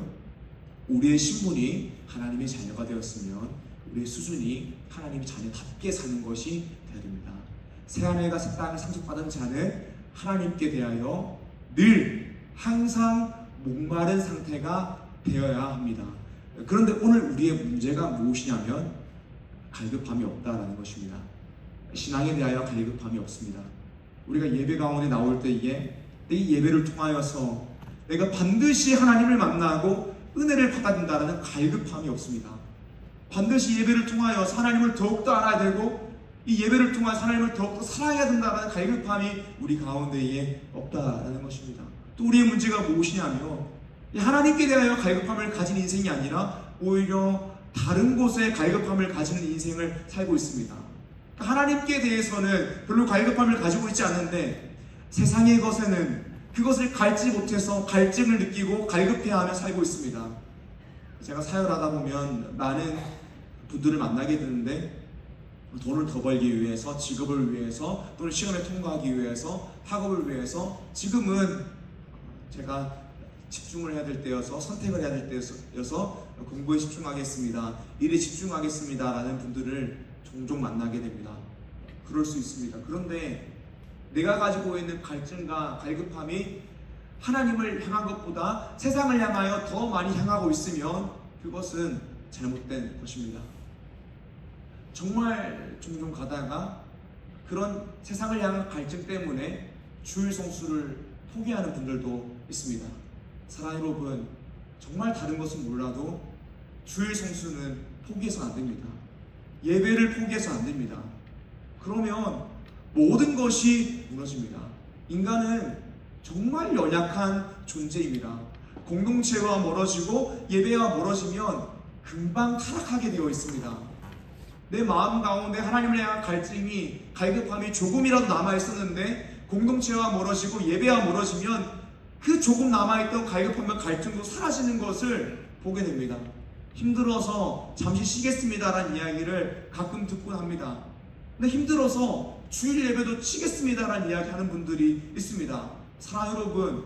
우리의 신분이 하나님의 자녀가 되었으면 우리의 수준이 하나님의 자녀답게 사는 것이 되어야 됩니다. 새하늘과 새 땅을 상속받은 자는 하나님께 대하여 늘 항상 목마른 상태가 되어야 합니다. 그런데 오늘 우리의 문제가 무엇이냐면 갈급함이 없다라는 것입니다. 신앙에 대하여 갈급함이 없습니다. 우리가 예배 가운데 나올 때에 이 예배를 통하여서 내가 반드시 하나님을 만나고 은혜를 받아야 된다는 갈급함이 없습니다. 반드시 예배를 통하여서 하나님을 더욱더 알아야 되고 이 예배를 통해서 하나님을 더욱더 사랑해야 된다는 갈급함이 우리 가운데에 없다라는 것입니다. 또 우리의 문제가 무엇이냐면 하나님께 대하여 갈급함을 가진 인생이 아니라 오히려 다른 곳에 갈급함을 가지는 인생을 살고 있습니다. 하나님께 대해서는 별로 갈급함을 가지고 있지 않는데 세상의 것에는 그것을 갈지 못해서 갈증을 느끼고 갈급해하며 살고 있습니다. 제가 사역하다 보면 많은 분들을 만나게 되는데 돈을 더 벌기 위해서, 직업을 위해서, 또는 시험에 통과하기 위해서, 학업을 위해서 지금은 제가 집중을 해야 될 때여서 선택을 해야 될 때여서 공부에 집중하겠습니다, 일에 집중하겠습니다 라는 분들을 종종 만나게 됩니다. 그럴 수 있습니다. 그런데 내가 가지고 있는 갈증과 갈급함이 하나님을 향한 것보다 세상을 향하여 더 많이 향하고 있으면 그것은 잘못된 것입니다. 정말 종종 가다가 그런 세상을 향한 갈증 때문에 주일 성수를 포기하는 분들도 있습니다. 사랑하는 여러분, 정말 다른 것은 몰라도 주일 성수는 포기해서 안 됩니다. 예배를 포기해서 안 됩니다. 그러면 모든 것이 무너집니다. 인간은 정말 연약한 존재입니다. 공동체와 멀어지고 예배와 멀어지면 금방 타락하게 되어 있습니다. 내 마음 가운데 하나님을 향한 갈증이, 갈급함이 조금이라도 남아있었는데 공동체와 멀어지고 예배와 멀어지면 그 조금 남아있던 갈급함과 갈증도 사라지는 것을 보게 됩니다. 힘들어서 잠시 쉬겠습니다라는 이야기를 가끔 듣곤 합니다. 근데 힘들어서 주일 예배도 치겠습니다라는 이야기 하는 분들이 있습니다. 사랑하는 여러분,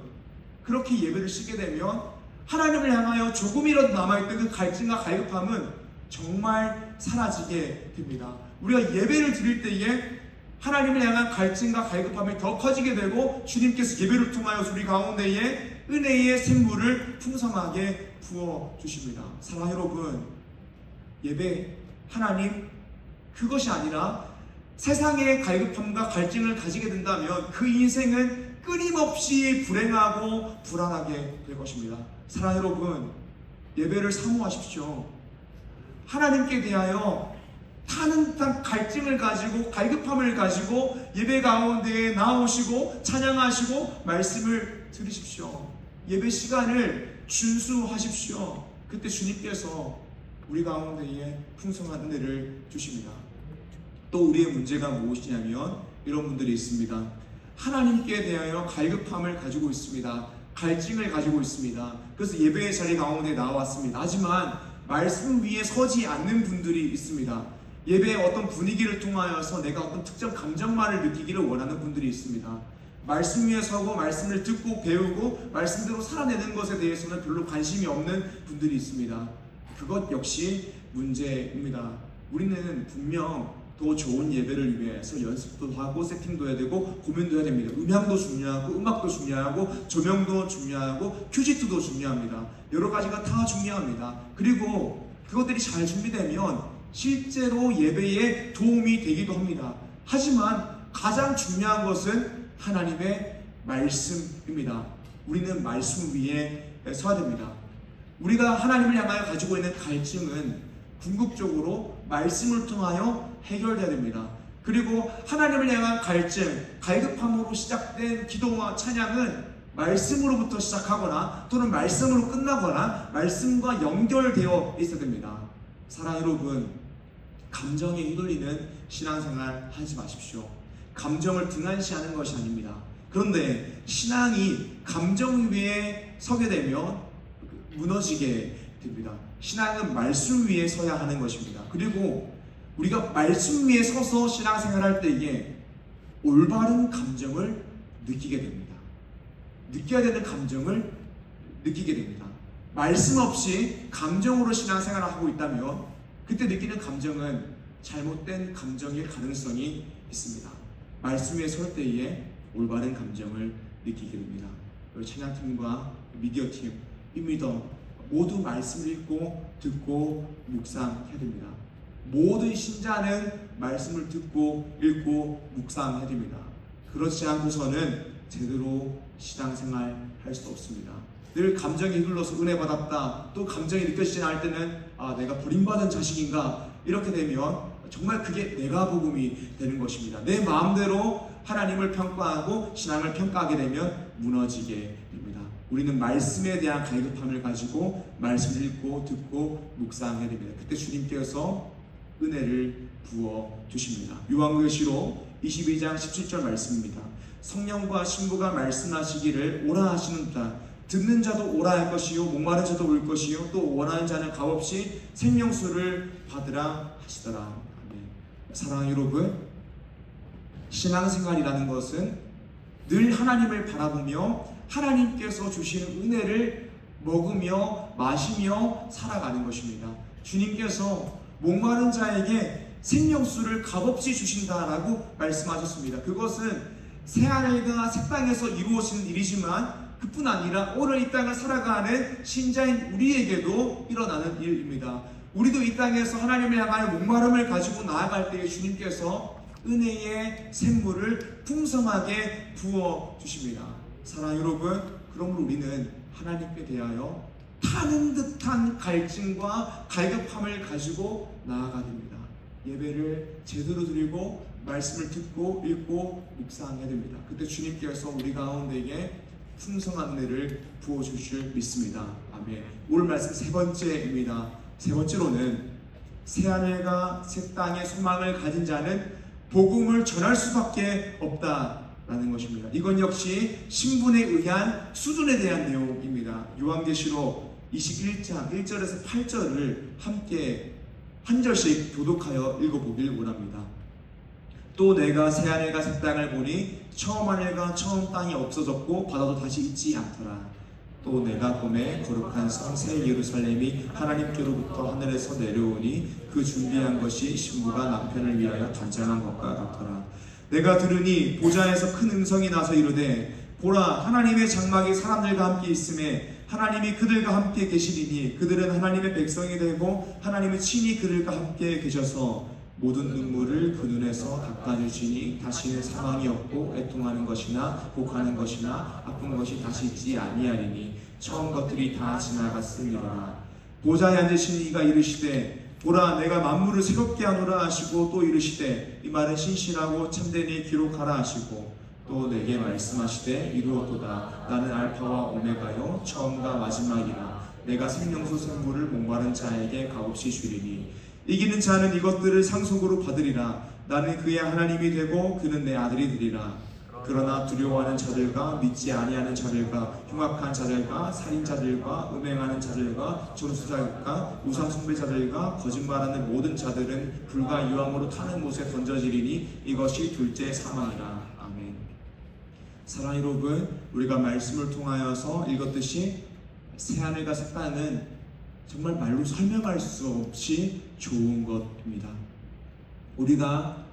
그렇게 예배를 쉬게 되면 하나님을 향하여 조금이라도 남아있던 그 갈증과 갈급함은 정말 사라지게 됩니다. 우리가 예배를 드릴 때에 하나님을 향한 갈증과 갈급함이 더 커지게 되고 주님께서 예배를 통하여 우리 가운데에 은혜의 샘물을 풍성하게 부어주십니다. 사랑하는 여러분, 예배, 하나님, 그것이 아니라 세상의 갈급함과 갈증을 가지게 된다면 그 인생은 끊임없이 불행하고 불안하게 될 것입니다. 사랑하는 여러분, 예배를 사모하십시오. 하나님께 대하여 타는 듯한 갈증을 가지고 갈급함을 가지고 예배 가운데에 나오시고 찬양하시고 말씀을 들으십시오. 예배 시간을 준수하십시오. 그때 주님께서 우리 가운데에 풍성한 은혜를 주십니다. 또 우리의 문제가 무엇이냐면 이런 분들이 있습니다. 하나님께 대하여 갈급함을 가지고 있습니다. 갈증을 가지고 있습니다. 그래서 예배의 자리 가운데 나왔습니다. 하지만 말씀 위에 서지 않는 분들이 있습니다. 예배의 어떤 분위기를 통하여서 내가 어떤 특정 감정만을 느끼기를 원하는 분들이 있습니다. 말씀 위에 서고 말씀을 듣고 배우고 말씀대로 살아내는 것에 대해서는 별로 관심이 없는 분들이 있습니다. 그것 역시 문제입니다. 우리는 분명 더 좋은 예배를 위해서 연습도 하고 세팅도 해야 되고 고민도 해야 됩니다. 음향도 중요하고 음악도 중요하고 조명도 중요하고 큐시트도 중요합니다. 여러 가지가 다 중요합니다. 그리고 그것들이 잘 준비되면 실제로 예배에 도움이 되기도 합니다. 하지만 가장 중요한 것은 하나님의 말씀입니다. 우리는 말씀 위에 서야 됩니다. 우리가 하나님을 향하여 가지고 있는 갈증은 궁극적으로 말씀을 통하여 해결돼야 됩니다. 그리고 하나님을 향한 갈증, 갈급함으로 시작된 기도와 찬양은 말씀으로부터 시작하거나 또는 말씀으로 끝나거나 말씀과 연결되어 있어야 됩니다. 사랑하는 여러분, 감정에 휘둘리는 신앙생활 하지 마십시오. 감정을 등한시하는 것이 아닙니다. 그런데 신앙이 감정 위에 서게 되면 무너지게 됩니다. 신앙은 말씀 위에 서야 하는 것입니다. 그리고 우리가 말씀 위에 서서 신앙생활할 때에 올바른 감정을 느끼게 됩니다. 느껴야 되는 감정을 느끼게 됩니다. 말씀 없이 감정으로 신앙생활을 하고 있다면 그때 느끼는 감정은 잘못된 감정의 가능성이 있습니다. 말씀 위에 설 때에 올바른 감정을 느끼게 됩니다. 우리 찬양팀과 미디어팀, 임리더 모두 말씀을 읽고 듣고 묵상해야 됩니다. 모든 신자는 말씀을 듣고 읽고 묵상해야 됩니다. 그렇지 않고서는 제대로 신앙생활 할 수 없습니다. 늘 감정이 휘둘러서 은혜 받았다, 또 감정이 느껴지지 않을 때는 내가 버림받은 자식인가, 이렇게 되면 정말 그게 내가 복음이 되는 것입니다. 내 마음대로 하나님을 평가하고 신앙을 평가하게 되면 무너지게 됩니다. 우리는 말씀에 대한 갈급함을 가지고 말씀을 읽고 듣고 묵상해야 됩니다. 그때 주님께서 은혜를 부어 주십니다. 요한계시록 22장 17절 말씀입니다. 성령과 신부가 말씀하시기를 오라 하시는도다. 듣는 자도 오라 할 것이요 목마른 자도 올 것이요 또 원하는 자는 값없이 생명수를 받으라 하시더라. 아멘. 사랑하는 여러분, 신앙생활이라는 것은 늘 하나님을 바라보며 하나님께서 주시는 은혜를 먹으며 마시며 살아가는 것입니다. 주님께서 목마른 자에게 생명수를 값없이 주신다라고 말씀하셨습니다. 그것은 새하늘과 새 땅에서 이루어지는 일이지만 그뿐 아니라 오늘 이 땅을 살아가는 신자인 우리에게도 일어나는 일입니다. 우리도 이 땅에서 하나님을 향하여 목마름을 가지고 나아갈 때에 주님께서 은혜의 샘물을 풍성하게 부어 주십니다. 사랑하는 여러분, 그러므로 우리는 하나님께 대하여 타는 듯한 갈증과 갈급함을 가지고 나아가야 됩니다. 예배를 제대로 드리고 말씀을 듣고 읽고 묵상해야 됩니다. 그때 주님께서 우리 가운데에 풍성한 은혜를 부어주실 줄 믿습니다. 아멘. 오늘 말씀 세 번째입니다. 세 번째로는 새하늘과 새 땅의 소망을 가진 자는 복음을 전할 수밖에 없다라는 것입니다. 이건 역시 신분에 의한 수준에 대한 내용입니다. 요한계시록 21장 1절에서 8절을 함께 한 절씩 교독하여 읽어보길 원합니다. 또 내가 새하늘과 새 땅을 보니 처음 하늘과 처음 땅이 없어졌고 바다도 다시 있지 않더라. 또 내가 꿈에 거룩한 성 새 예루살렘이 하나님께로부터 하늘에서 내려오니 그 준비한 것이 신부가 남편을 위하여 단장한 것과 같더라. 내가 들으니 보좌에서 큰 음성이 나서 이르되 보라, 하나님의 장막이 사람들과 함께 있음에 하나님이 그들과 함께 계시리니 그들은 하나님의 백성이 되고 하나님의 친히 그들과 함께 계셔서 모든 눈물을 그 눈에서 닦아주시니 다시는 사망이 없고 애통하는 것이나 곡하는 것이나 아픈 것이 다시 있지 아니하리니 처음 것들이 다 지나갔으니라. 보좌에 앉으신 이가 이르시되 보라, 내가 만물을 새롭게 하노라 하시고 또 이르시되 이 말은 신실하고 참되니 기록하라 하시고 또 내게 말씀하시되 이루었도다. 나는 알파와 오메가요 처음과 마지막이라. 내가 생명수 샘물을 목마른 자에게 값없이 주리니 이기는 자는 이것들을 상속으로 받으리라. 나는 그의 하나님이 되고 그는 내 아들이 되리라. 그러나 두려워하는 자들과 믿지 아니하는 자들과 흉악한 자들과 살인자들과 음행하는 자들과 전수자들과 우상 숭배자들과 거짓말하는 모든 자들은 불과 유황으로 타는 못에 던져지리니 이것이 둘째 사망이라. 아멘. 사랑하는 여러분, 우리가 말씀을 통하여서 읽었듯이 새하늘과 새 땅은 정말 말로 설명할 수 없이 좋은 것입니다. 우리가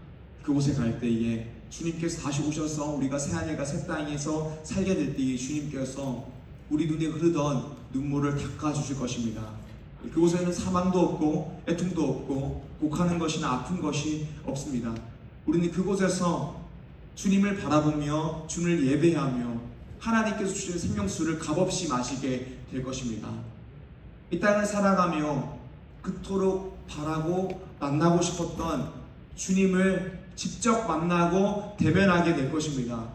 그곳에 갈 때에 주님께서 다시 오셔서 우리가 새하늘과 새 땅에서 살게 될 때에 주님께서 우리 눈에 흐르던 눈물을 닦아주실 것입니다. 그곳에는 사망도 없고 애통도 없고 곡하는 것이나 아픈 것이 없습니다. 우리는 그곳에서 주님을 바라보며 주님을 예배하며 하나님께서 주시는 생명수를 값없이 마시게 될 것입니다. 이 땅을 살아가며 그토록 바라고 만나고 싶었던 주님을 직접 만나고 대면하게 될 것입니다.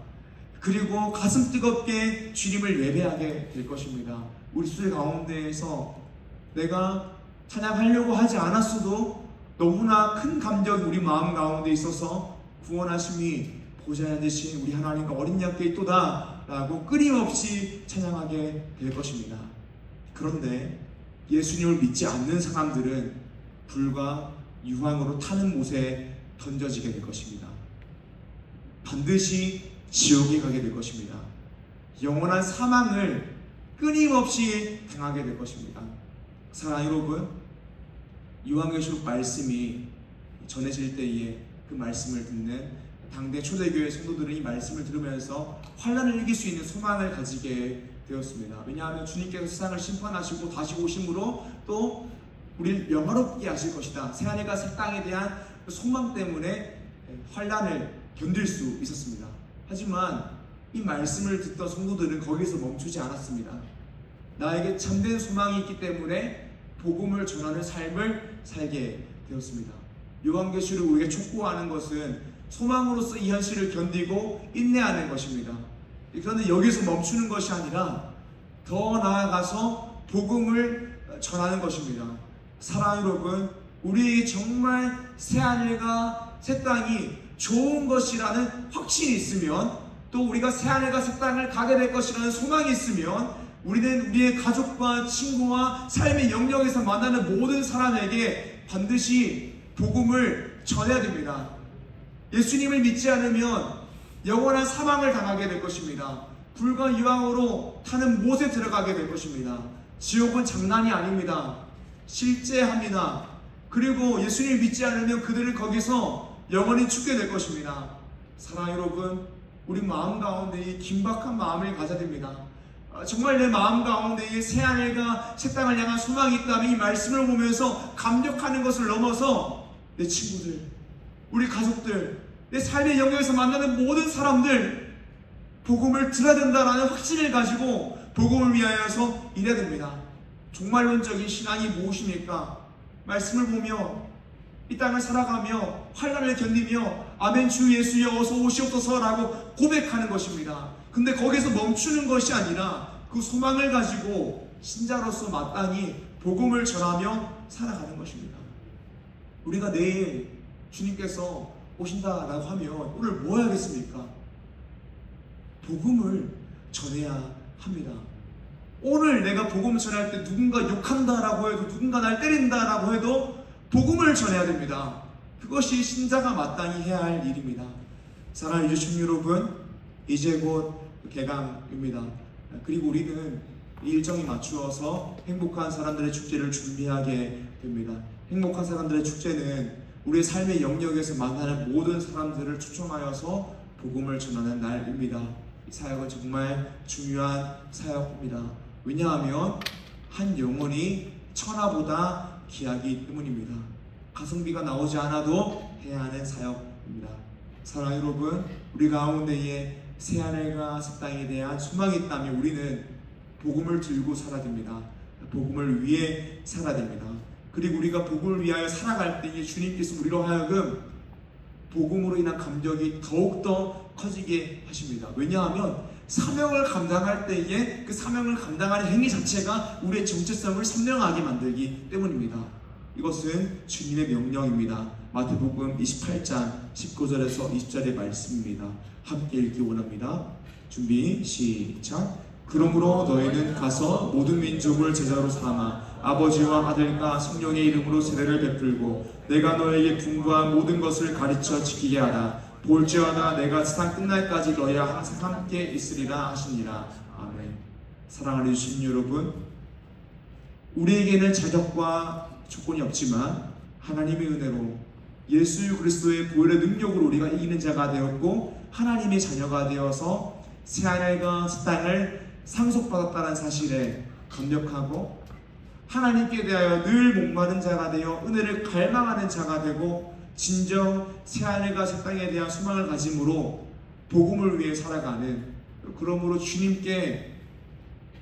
그리고 가슴 뜨겁게 주님을 예배하게 될 것입니다. 우리 수의 가운데에서 내가 찬양하려고 하지 않았어도 너무나 큰 감격이 우리 마음 가운데 있어서 구원하심이 보좌에 앉으신 우리 하나님과 어린 양께 있도다 라고 끊임없이 찬양하게 될 것입니다. 그런데 예수님을 믿지 않는 사람들은 불과 유황으로 타는 못에 던져지게 될 것입니다. 반드시 지옥에 가게 될 것입니다. 영원한 사망을 끊임없이 당하게 될 것입니다. 사랑하는 여러분, 요한계시록 말씀이 전해질 때에 그 말씀을 듣는 당대 초대교회 성도들은 이 말씀을 들으면서 환난을 이길 수 있는 소망을 가지게 되었습니다. 왜냐하면 주님께서 세상을 심판하시고 다시 오심으로 또 우리를 영화롭게 하실 것이다. 새하늘과 새 땅에 대한 소망 때문에 환난을 견딜 수 있었습니다. 하지만 이 말씀을 듣던 성도들은 거기서 멈추지 않았습니다. 나에게 참된 소망이 있기 때문에 복음을 전하는 삶을 살게 되었습니다. 요한계시록 우리에게 촉구하는 것은 소망으로서 이 현실을 견디고 인내하는 것입니다. 그런데 여기서 멈추는 것이 아니라 더 나아가서 복음을 전하는 것입니다. 사랑하는 여러분, 우리에게 정말 새하늘과 새 땅이 좋은 것이라는 확신이 있으면, 또 우리가 새하늘과 새 땅을 가게 될 것이라는 소망이 있으면, 우리는 우리의 가족과 친구와 삶의 영역에서 만나는 모든 사람에게 반드시 복음을 전해야 됩니다. 예수님을 믿지 않으면 영원한 사망을 당하게 될 것입니다. 불과 이왕으로 타는 못에 들어가게 될 것입니다. 지옥은 장난이 아닙니다. 실제합니다. 그리고 예수님 믿지 않으면 그들은 거기서 영원히 죽게 될 것입니다. 사랑하는 여러분, 우리 마음 가운데 이 긴박한 마음을 가져야 됩니다. 정말 내 마음 가운데 이 새하늘과 새 땅을 향한 소망이 있다면 이 말씀을 보면서 감격하는 것을 넘어서 내 친구들, 우리 가족들, 내 삶의 영역에서 만나는 모든 사람들 복음을 들어야 된다라는 확신을 가지고 복음을 위하여서 일해야 됩니다. 종말론적인 신앙이 무엇입니까? 말씀을 보며 이 땅을 살아가며 환난을 견디며 아멘 주 예수여 어서 오시옵소서라고 고백하는 것입니다. 근데 거기서 멈추는 것이 아니라 그 소망을 가지고 신자로서 마땅히 복음을 전하며 살아가는 것입니다. 우리가 내일 주님께서 오신다라고 하면 오늘 뭐 해야겠습니까? 복음을 전해야 합니다. 오늘 내가 복음을 전할 때 누군가 욕한다라고 해도 누군가 날 때린다라고 해도 복음을 전해야 됩니다. 그것이 신자가 마땅히 해야 할 일입니다. 사랑하는 유주신 여러분, 이제 곧 개강입니다. 그리고 우리는 일정에 맞추어서 행복한 사람들의 축제를 준비하게 됩니다. 행복한 사람들의 축제는 우리의 삶의 영역에서 만나는 모든 사람들을 초청하여서 복음을 전하는 날입니다. 이 사역은 정말 중요한 사역입니다. 왜냐하면 한 영혼이 천하보다 귀하기 때문입니다. 가성비가 나오지 않아도 해야 하는 사역입니다. 사랑하는 여러분, 우리 가운데에 새하늘과 새 땅에 대한 소망이 있다면 우리는 복음을 들고 살아야 됩니다. 복음을 위해 살아야 됩니다. 그리고 우리가 복음을 위하여 살아갈 때 주님께서 우리로 하여금 복음으로 인한 감격이 더욱더 커지게 하십니다. 왜냐하면 사명을 감당할 때에 그 사명을 감당하는 행위 자체가 우리의 정체성을 선명하게 만들기 때문입니다. 이것은 주님의 명령입니다. 마태복음 28장 19절에서 20절의 말씀입니다. 함께 읽기 원합니다. 준비 시작. 그러므로 너희는 가서 모든 민족을 제자로 삼아 아버지와 아들과 성령의 이름으로 세례를 베풀고 내가 너에게 분부한 모든 것을 가르쳐 지키게 하라. 볼지어다 내가 세상 끝날까지 너희와 항상 함께 있으리라 하시니라. 아멘. 사랑하는 주신 여러분, 우리에게는 자격과 조건이 없지만 하나님의 은혜로 예수 그리스도의 보혈의 능력으로 우리가 이기는 자가 되었고 하나님의 자녀가 되어서 새하늘과 새 땅을 상속받았다는 사실에 감격하고 하나님께 대하여 늘 목마른 자가 되어 은혜를 갈망하는 자가 되고 진정 새하늘과 새 땅에 대한 소망을 가짐으로 복음을 위해 살아가는, 그러므로 주님께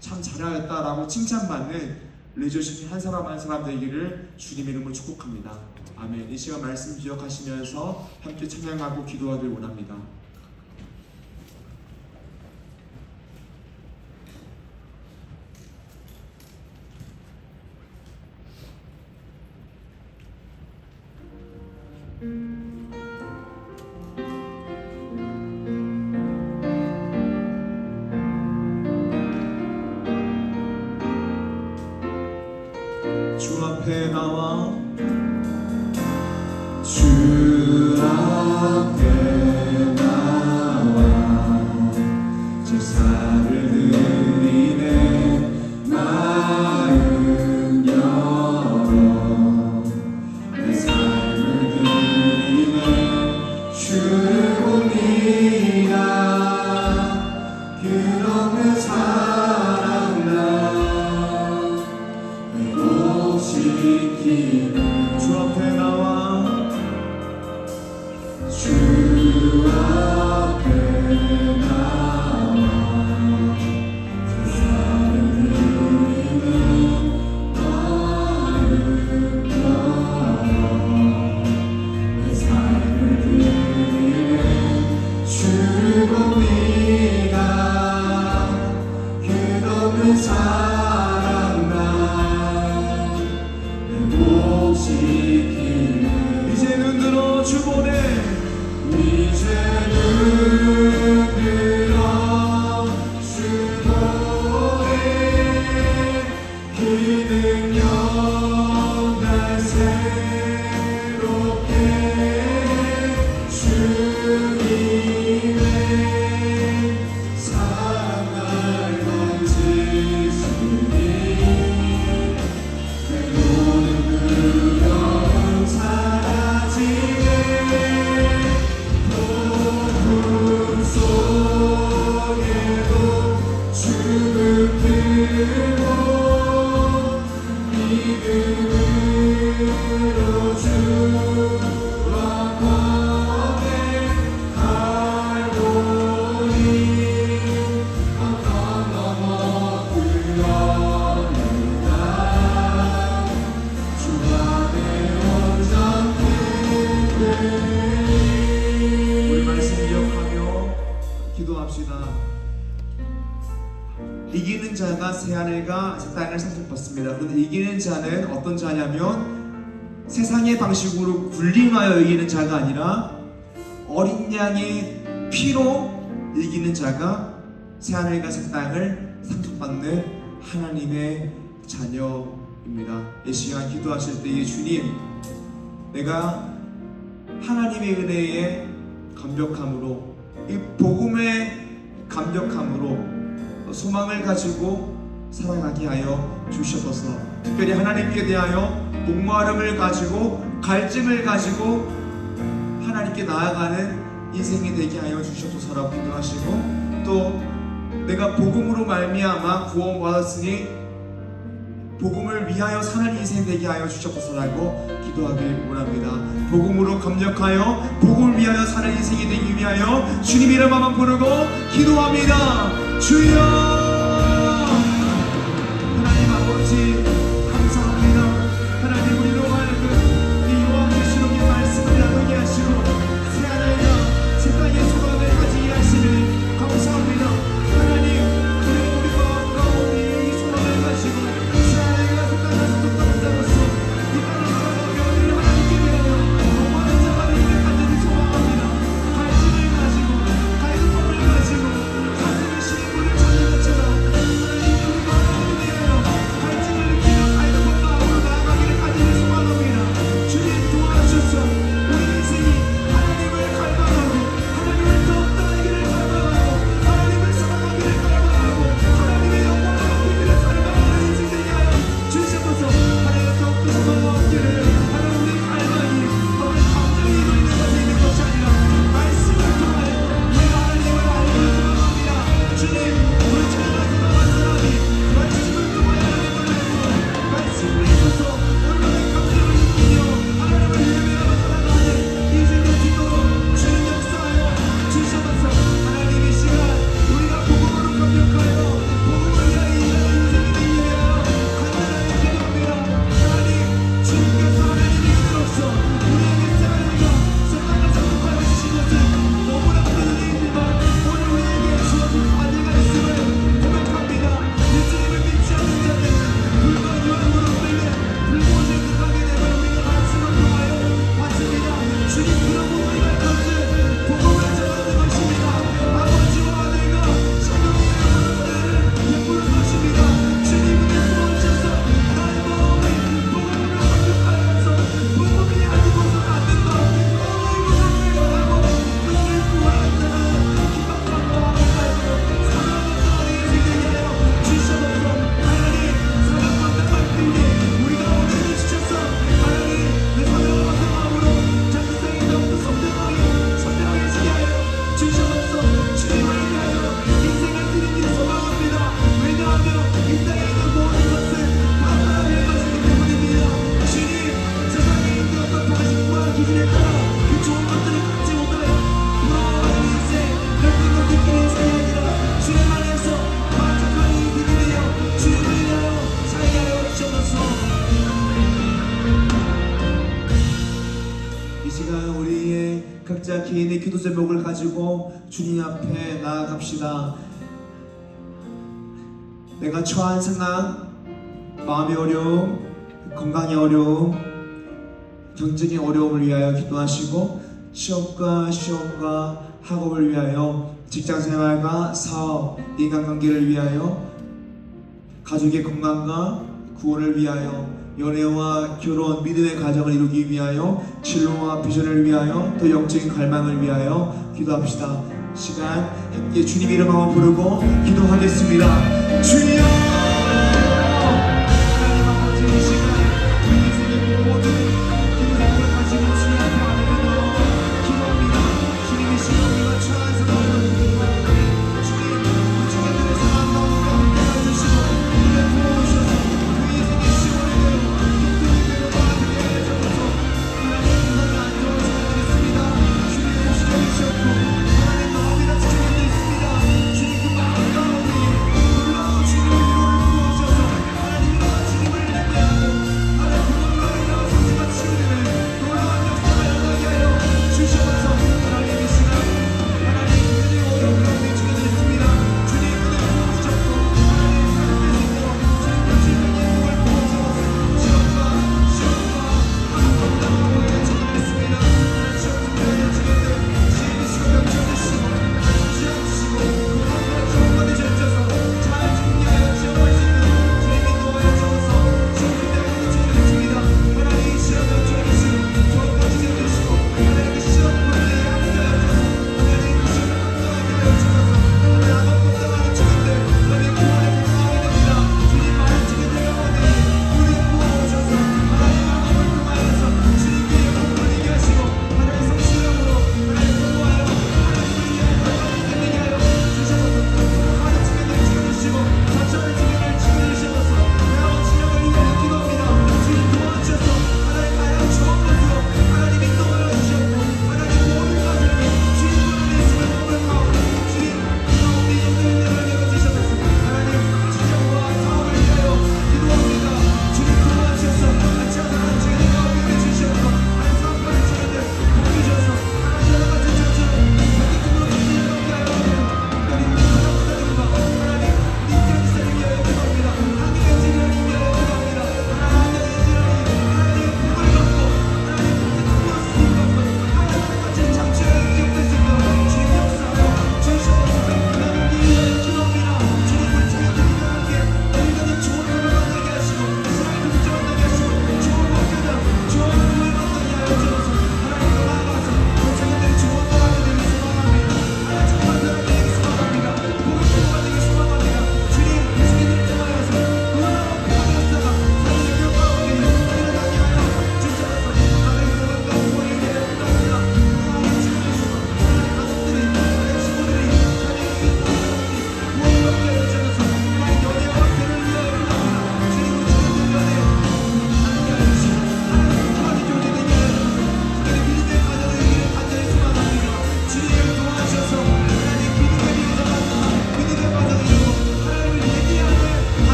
참 잘하였다라고 칭찬받는 레저신이 한 사람 한 사람 되기를 주님의 이름으로 축복합니다. 아멘. 이 시간 말씀 기억하시면서 함께 찬양하고 기도하길 원합니다. 주 앞에 나와 주 앞에 나와 제사를 드리네 마음 열어 내 삶을 드리네 주를 봅니다. 끝없는 사랑 나 지키네. 주 앞에 나와 주 앞에 나와 세상을 드리는 마음 열어 내 삶을 드리네 주를 봅니다. 끝없는 사랑 이제 눈 들어 주 보내 이제 눈 들어 주 보내 그 능력 날 새롭게 주님의 사랑 믿음으로 주와 함께 갈보니 어떤 넘어 그럽니다. 주 안에 온전히 우리 말씀 기억하며 기도합시다. 이기는 자가 새하늘과 새 땅을 상속받습니다. 그런데 이기는 자는 어떤 자냐면 세상의 방식으로 군림하여 이기는 자가 아니라 어린 양의 피로 이기는 자가 새하늘과 새 땅을 상속받는 하나님의 자녀입니다. 이 시간 기도하실 때에 주님, 내가 하나님의 은혜에 감격함으로, 이 복음의 감격함으로 소망을 가지고 살아가게 하여 주시옵소서. 특별히 하나님께 대하여 목마름을 가지고 갈증을 가지고 하나님께 나아가는 인생이 되게 하여 주시옵소서라고 기도하시고, 또 내가 복음으로 말미암아 구원받았으니 복음을 위하여 사는 인생 되게 하여 주시옵소서라고 기도하길 원합니다. 복음으로 감격하여 복음을 위하여 사는 인생이 되기 위하여 주님 이름 한번 부르고 기도합니다. 주여, 하나님 아버지 감사합니다. 하나님 우리로 하여금 이 요한계시록의 말씀을 나누게 하시고 새하늘과 새 땅의 소망을 가지게 하시는 감사합니다. 하나님, 그리고 우리가 가운데 이 소망을 가지고 새하늘과 새 땅을 소속하는 자로서 이 땅을 살아가며 우리를 하나님께 대하여 복받은 자가 되기를 간절히 소망합니다. 갈증을 가지고 갈급함을 가지고 가슴을 시린 물을 찾는 것처럼 하나님, 우리가 하나님께 대하여 갈증을 느끼며 갈급한 마음으로 나아가기를 간절히 소망합니다. 주님 도와주셔서 우리 인생이 하나님을 갈망하고 하나님을 더욱더 알기를 갈망하고 하나님을 사랑하기를 갈망하고 하나님의 영광을 얻기를 갈망하는 인생 되게 하여 주시옵소서. 하나님 더욱더 소망과 얻기를 하나님 우리 갈망이 너의 감정이 이루어지는 것이 있는 것이 아니라 말씀을 통하여 내가 하나님을 알기를 소망합니다. 주님, 우리 찬양하고 나간 사람이 말씀을 통하여 하나님을 알고 말씀을 읽어서 얼마나 감정을 느끼며 하나님을 예배하며 살아가는 인생이 되도록 주님 역사하여 주시옵소서. 하나님 이 시간 우리가 복음으로 감격하여 복음을 위하여 인생이 되기 위하여 간절하게 기도합니다. 하나님, 주님께서 하나님의 은혜로서 우리에게 새하늘과 새 땅을 상속하여 주신 것은 너무나 큰 은혜이지만 오늘 우리에게 주어진 아들과 있음을 고백합니다. 예수님을 믿지 않는 자는 불과 유황으로 끌려 불꽃을 극하게 되면 우리가 말씀을 통하여 받습니다. 주님, 그러고 우리가 것은 복음을 전하는 것입니다. 아버지와 아들과 성령의 은혜를 베푸는 것입니다. 주님 은혜 부어주셔서 나의 마음에 복음을 감격하여서 복음이 아니고서는 안 된다, 너의 것을 생각하고 그들을 구하였다는 기막한 마음을 가지고 사랑하는 나의 인생 되게 하여 주시옵소서. 하나님, 사랑받는 말씀이 우리가 오늘을 주셔서 하나님 내 사랑을 받는 마음으로 자기성이 더욱더 선명하게 지게 하여 주시옵소서. 주님을 위하여 인생을 드리기를 소망합니다. 왜냐하면 이 땅에 있는 모든 것은 다 하나님의 것이기 때문입니다. 주님, 세상에 있는 어떤 방식과 기준에 따라 그 좋은 것들을 갖지 못하여 부러워하는 인생, 열등감 느끼는 인생이 아니라 주님 안에서 만족하는 인생이 되어 주님을 위하여 살게 하여 주옵소서. 이 시간 우리의 각자 개인의 기도 제목을 가지고 주님 앞에 나아갑시다. 내가 처한 상황, 마음의 어려움, 건강의 어려움, 경쟁의 어려움을 위하여 기도하시고, 시험과 학업을 위하여, 직장생활과 사업, 인간관계를 위하여, 가족의 건강과 구원을 위하여, 연애와 결혼, 믿음의 가정을 이루기 위하여, 진로와 비전을 위하여, 또 영적인 갈망을 위하여 기도합시다. 시간 함께 주님 이름 한번 부르고 기도하겠습니다. 주여, 하나님 아버지, 이 시간 우리 인생의 모든 기도를 가지고 주님 앞에 아뢰며 기도합니다. 주님 이 시간 우리가 처한 상황을 기도하오니 주님 우리 자녀들의 상황 가운데 함께 해주시고 우리를 도와주셔서 그 인생의 시원을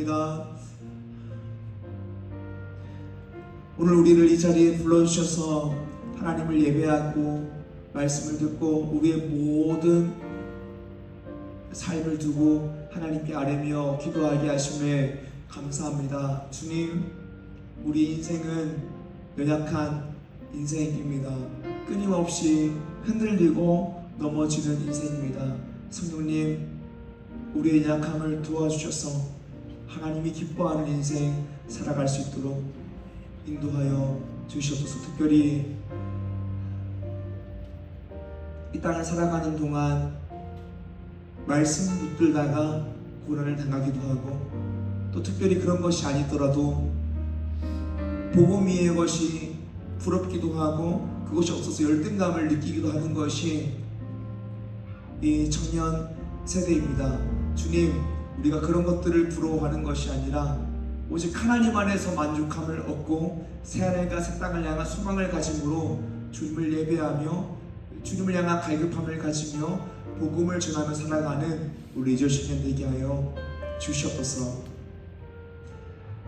감사드립니다. 오늘 우리를 이 자리에 불러주셔서 하나님을 예배하고 말씀을 듣고 우리의 모든 삶을 두고 하나님께 아뢰며 기도하게 하심에 감사합니다. 주님, 우리 인생은 연약한 인생입니다. 끊임없이 흔들리고 넘어지는 인생입니다. 성령님, 우리의 약함을 도와주셔서 하나님이 기뻐하는 인생 살아갈 수 있도록 인도하여 주시옵소서. 특별히 이 땅을 살아가는 동안 말씀 붙들다가 고난을 당하기도 하고, 또 특별히 그런 것이 아니더라도 복음 위의 것이 부럽기도 하고 그것이 없어서 열등감을 느끼기도 하는 것이 이 청년 세대입니다. 주님, 우리가 그런 것들을 부러워하는 것이 아니라 오직 하나님 안에서 만족함을 얻고 새하늘과 새 땅을 향한 소망을 가짐으로 주님을 예배하며 주님을 향한 갈급함을 가지며 복음을 전하며 살아가는 우리 2010년 되게 하여 주시옵소서.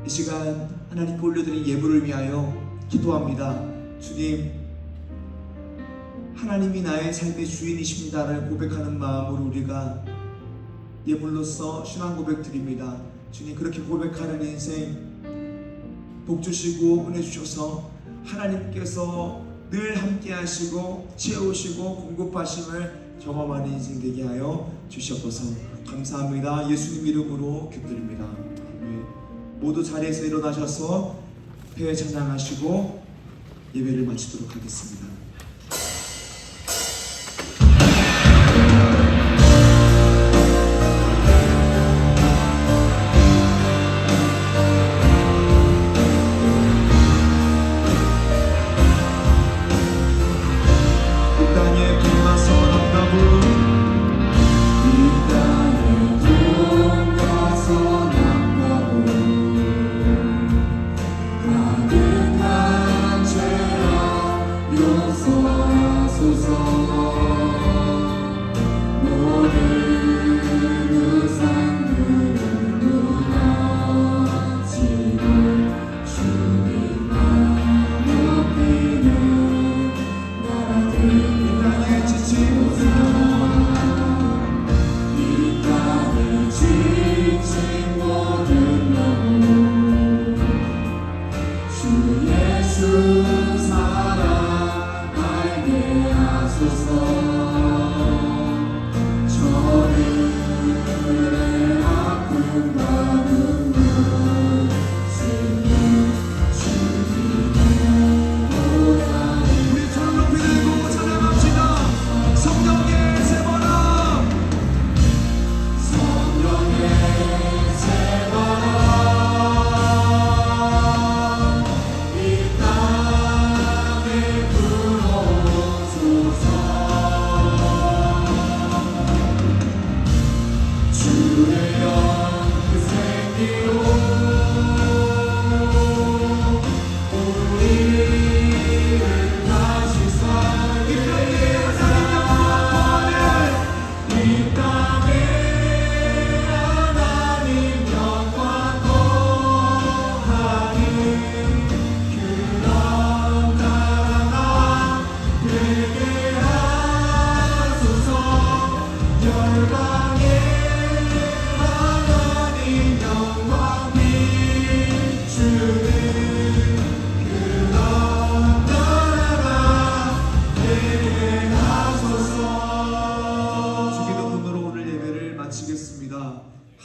이 시간 하나님께 올려드린 예물을 위하여 기도합니다. 주님, 하나님이 나의 삶의 주인이십니다를 고백하는 마음으로 우리가 예물로서 신앙 고백 드립니다. 주님, 그렇게 고백하는 인생 복 주시고 은혜 주셔서 하나님께서 늘 함께 하시고 채우시고 공급하심을 경험하는 인생 되게 하여 주시옵소서. 감사합니다. 예수님 이름으로 기도드립니다. 아멘. 모두 자리에서 일어나셔서 회에 찬양하시고 예배를 마치도록 하겠습니다.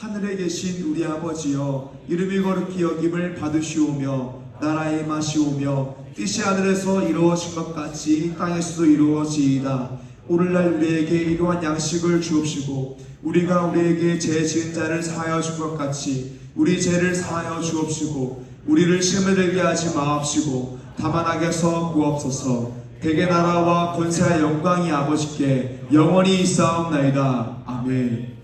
하늘에 계신 우리 아버지여, 이름이 거룩히 여김을 받으시오며 나라의 임하시오며 뜻이 하늘에서 이루어진 것 같이 땅에서도 이루어지이다. 오늘날 우리에게 이러한 양식을 주옵시고 우리가 우리에게 죄 지은 자를 사하여 준 것 같이 우리 죄를 사하여 주옵시고 우리를 시험에 들게 하지 마옵시고 다만 악에서 구하옵소서. 대개 나라와 권세와 영광이 아버지께 영원히 있사옵나이다. 아멘.